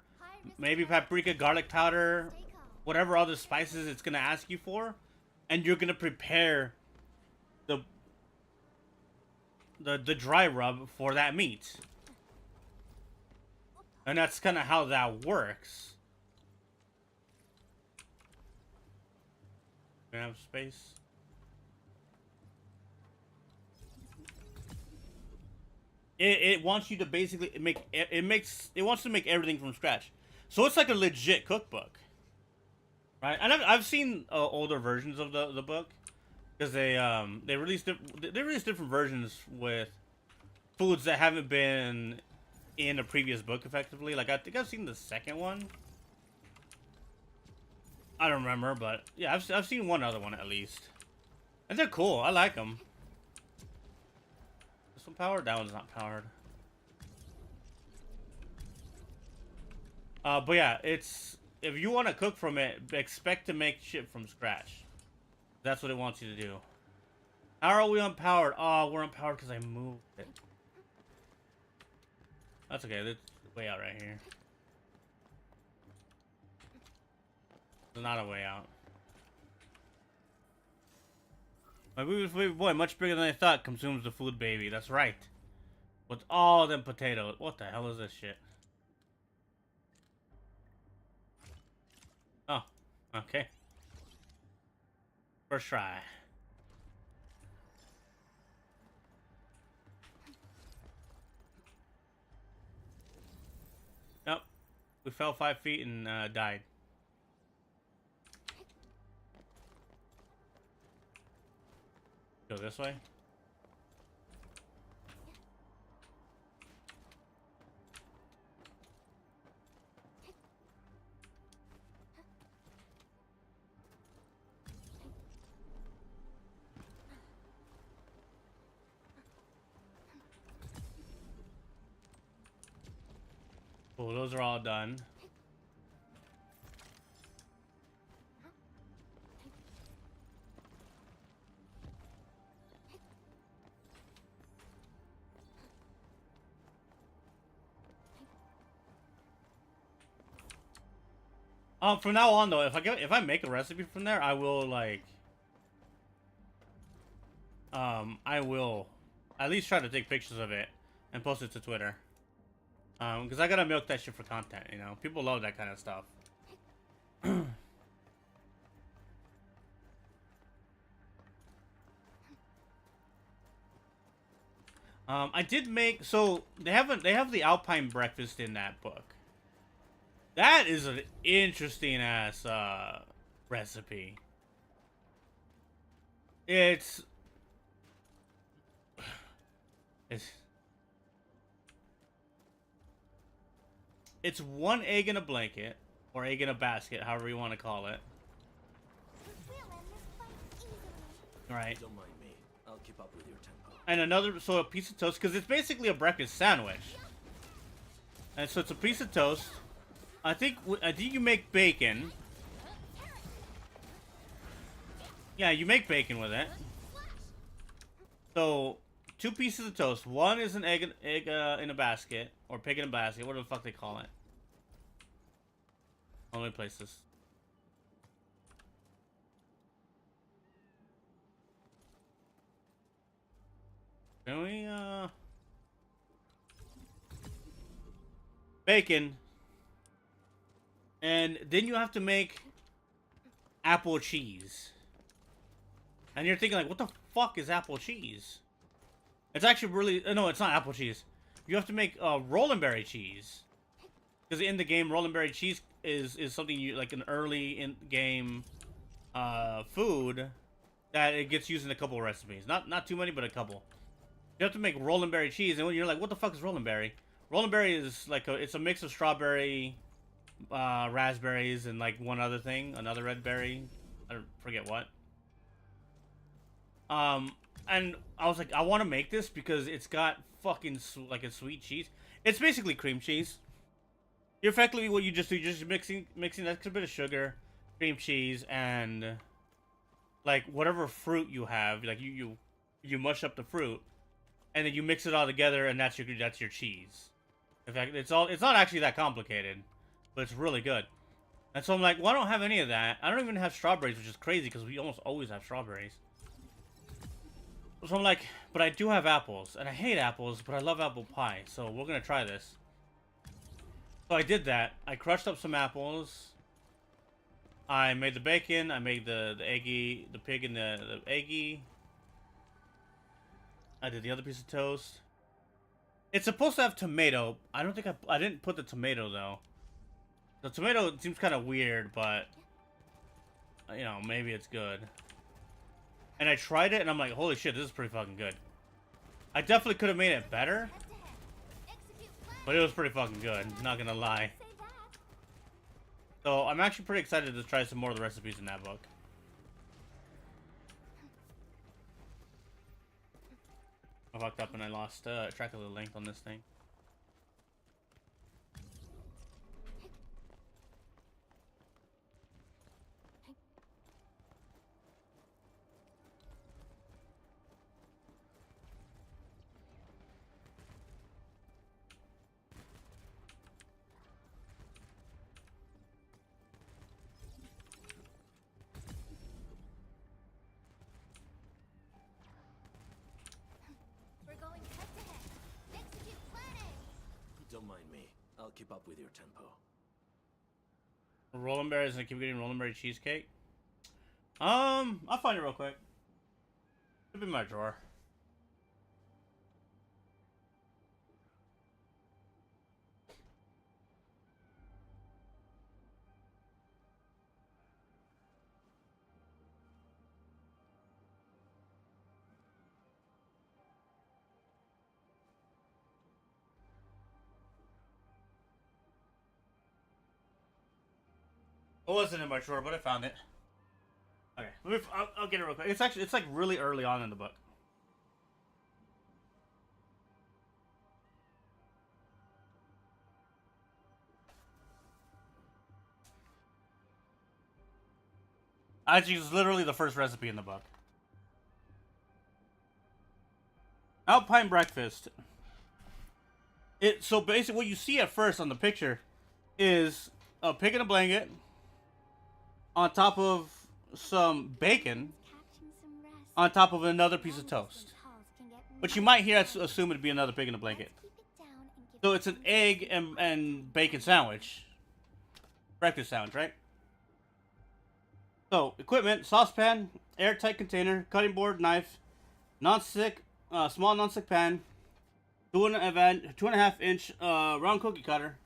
maybe paprika, garlic powder, whatever other spices it's gonna ask you for, and you're gonna prepare the dry rub for that meat. And that's kind of how that works. Gonna have space. It wants you to basically it wants to make everything from scratch, so it's like a legit cookbook, right? And I've seen older versions of the book because they released different versions with foods that haven't been in a previous book effectively. Like I think I've seen the second one. I don't remember, but yeah, I've seen one other one at least, and they're cool. I like them. This one powered? That one's not powered. But yeah, it's if you want to cook from it, expect to make shit from scratch. That's what it wants you to do. How are we unpowered? Oh, we're unpowered because I moved it. That's okay. That's way out right here. There's not a way out. My baby boy, much bigger than I thought, consumes the food baby. That's right. With all them potatoes. What the hell is this shit? Oh, okay. First try. Nope. We fell 5 feet and died. Go this way. Cool, those are all done. From now on though, if I make a recipe from there, I will like I will at least try to take pictures of it and post it to Twitter. Because I gotta milk that shit for content, you know? People love that kind of stuff. I did make, so they have the Alpine breakfast in that book. That is an interesting ass recipe. It's one egg in a blanket, or egg in a basket, however you want to call it. We'll end this fight easily. Right. Don't mind me. I'll keep up with your tempo. And another, so a piece of toast, because it's basically a breakfast sandwich. And so it's a piece of toast. I think you make bacon. Yeah, you make bacon with it. So 2 pieces of toast. One is an egg in a basket, or pig in a basket, whatever the fuck they call it. Let me place this. Can we bacon. And then you have to make apple cheese. And you're thinking like, what the fuck is apple cheese? It's actually really, no, it's not apple cheese. You have to make Roland berry cheese. Because in the game, Roland berry cheese is something you, like an early in-game food that it gets used in a couple of recipes. Not too many, but a couple. You have to make Roland berry cheese, and when you're like, what the fuck is Roland berry? Roland berry is like it's a mix of strawberry, raspberries, and like one other thing, another red berry. I forget what. And I was like, I want to make this because it's got fucking like a sweet cheese. It's basically cream cheese. You're effectively what you just do. You're just mixing an extra bit of sugar, cream cheese, and like whatever fruit you have. Like you mush up the fruit, and then you mix it all together, and that's your cheese. In fact, it's not actually that complicated, but it's really good. And so I'm like, well, I don't have any of that. I don't even have strawberries, which is crazy because we almost always have strawberries. So I'm like, but I do have apples, and I hate apples, but I love apple pie, so we're gonna try this. So I did that. I crushed up some apples. I made the bacon. I made the eggy, the pig and the eggy. I did the other piece of toast. It's supposed to have tomato. I don't think I didn't put the tomato though. The tomato seems kind of weird, but you know, maybe it's good. And I tried it, and I'm like, holy shit, this is pretty fucking good. I definitely could have made it better, but it was pretty fucking good. Not gonna lie. So I'm actually pretty excited to try some more of the recipes in that book. I fucked up and I lost track of the length on this thing. Don't mind me. I'll keep up with your tempo. Rolling berries, and I keep getting rolling berry cheesecake. I'll find it real quick. It'll be in my drawer. It wasn't in my drawer, but I found it. Okay, I'll get it real quick. It's like really early on in the book. Actually, it's literally the first recipe in the book. Alpine breakfast. So basically, what you see at first on the picture is a pig in a blanket on top of some bacon on top of another piece of toast. But you might here assume it'd be another pig in a blanket. So it's an egg and bacon sandwich. Breakfast sandwich, right? So, equipment, saucepan, airtight container, cutting board, knife, non-stick, small non-stick pan, 2.5 inch round cookie cutter,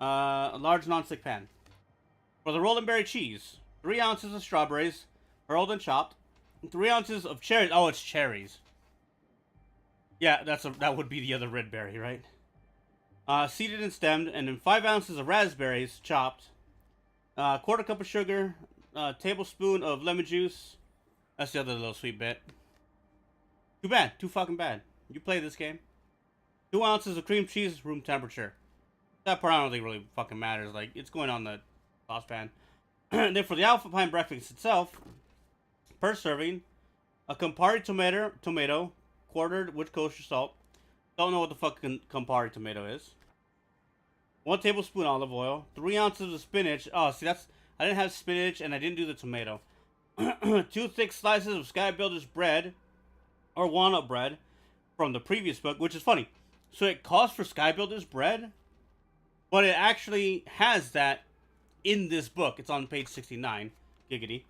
a large non-stick pan. For the rolled berry cheese, 3 ounces of strawberries, hurled and chopped, 3 ounces of cherries. Oh, it's cherries. Yeah, that would be the other red berry, right? Seeded and stemmed, and then 5 ounces of raspberries chopped, quarter cup of sugar, a tablespoon of lemon juice. That's the other little sweet bit. Too bad. Too fucking bad. You play this game. 2 ounces of cream cheese, room temperature. That part I don't think really fucking matters. Like, it's going on the saucepan. Then for the Alpine breakfast itself, per serving, a Campari tomato, quartered with kosher salt. Don't know what the fucking Campari tomato is. 1 tablespoon olive oil. 3 ounces of spinach. Oh, see, I didn't have spinach and I didn't do the tomato. 2 thick slices of Sky Builder's bread or walnut bread from the previous book, which is funny. So it calls for Sky Builder's bread, but it actually has that in this book. It's on page 69. Giggity.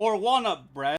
Or walnut bread.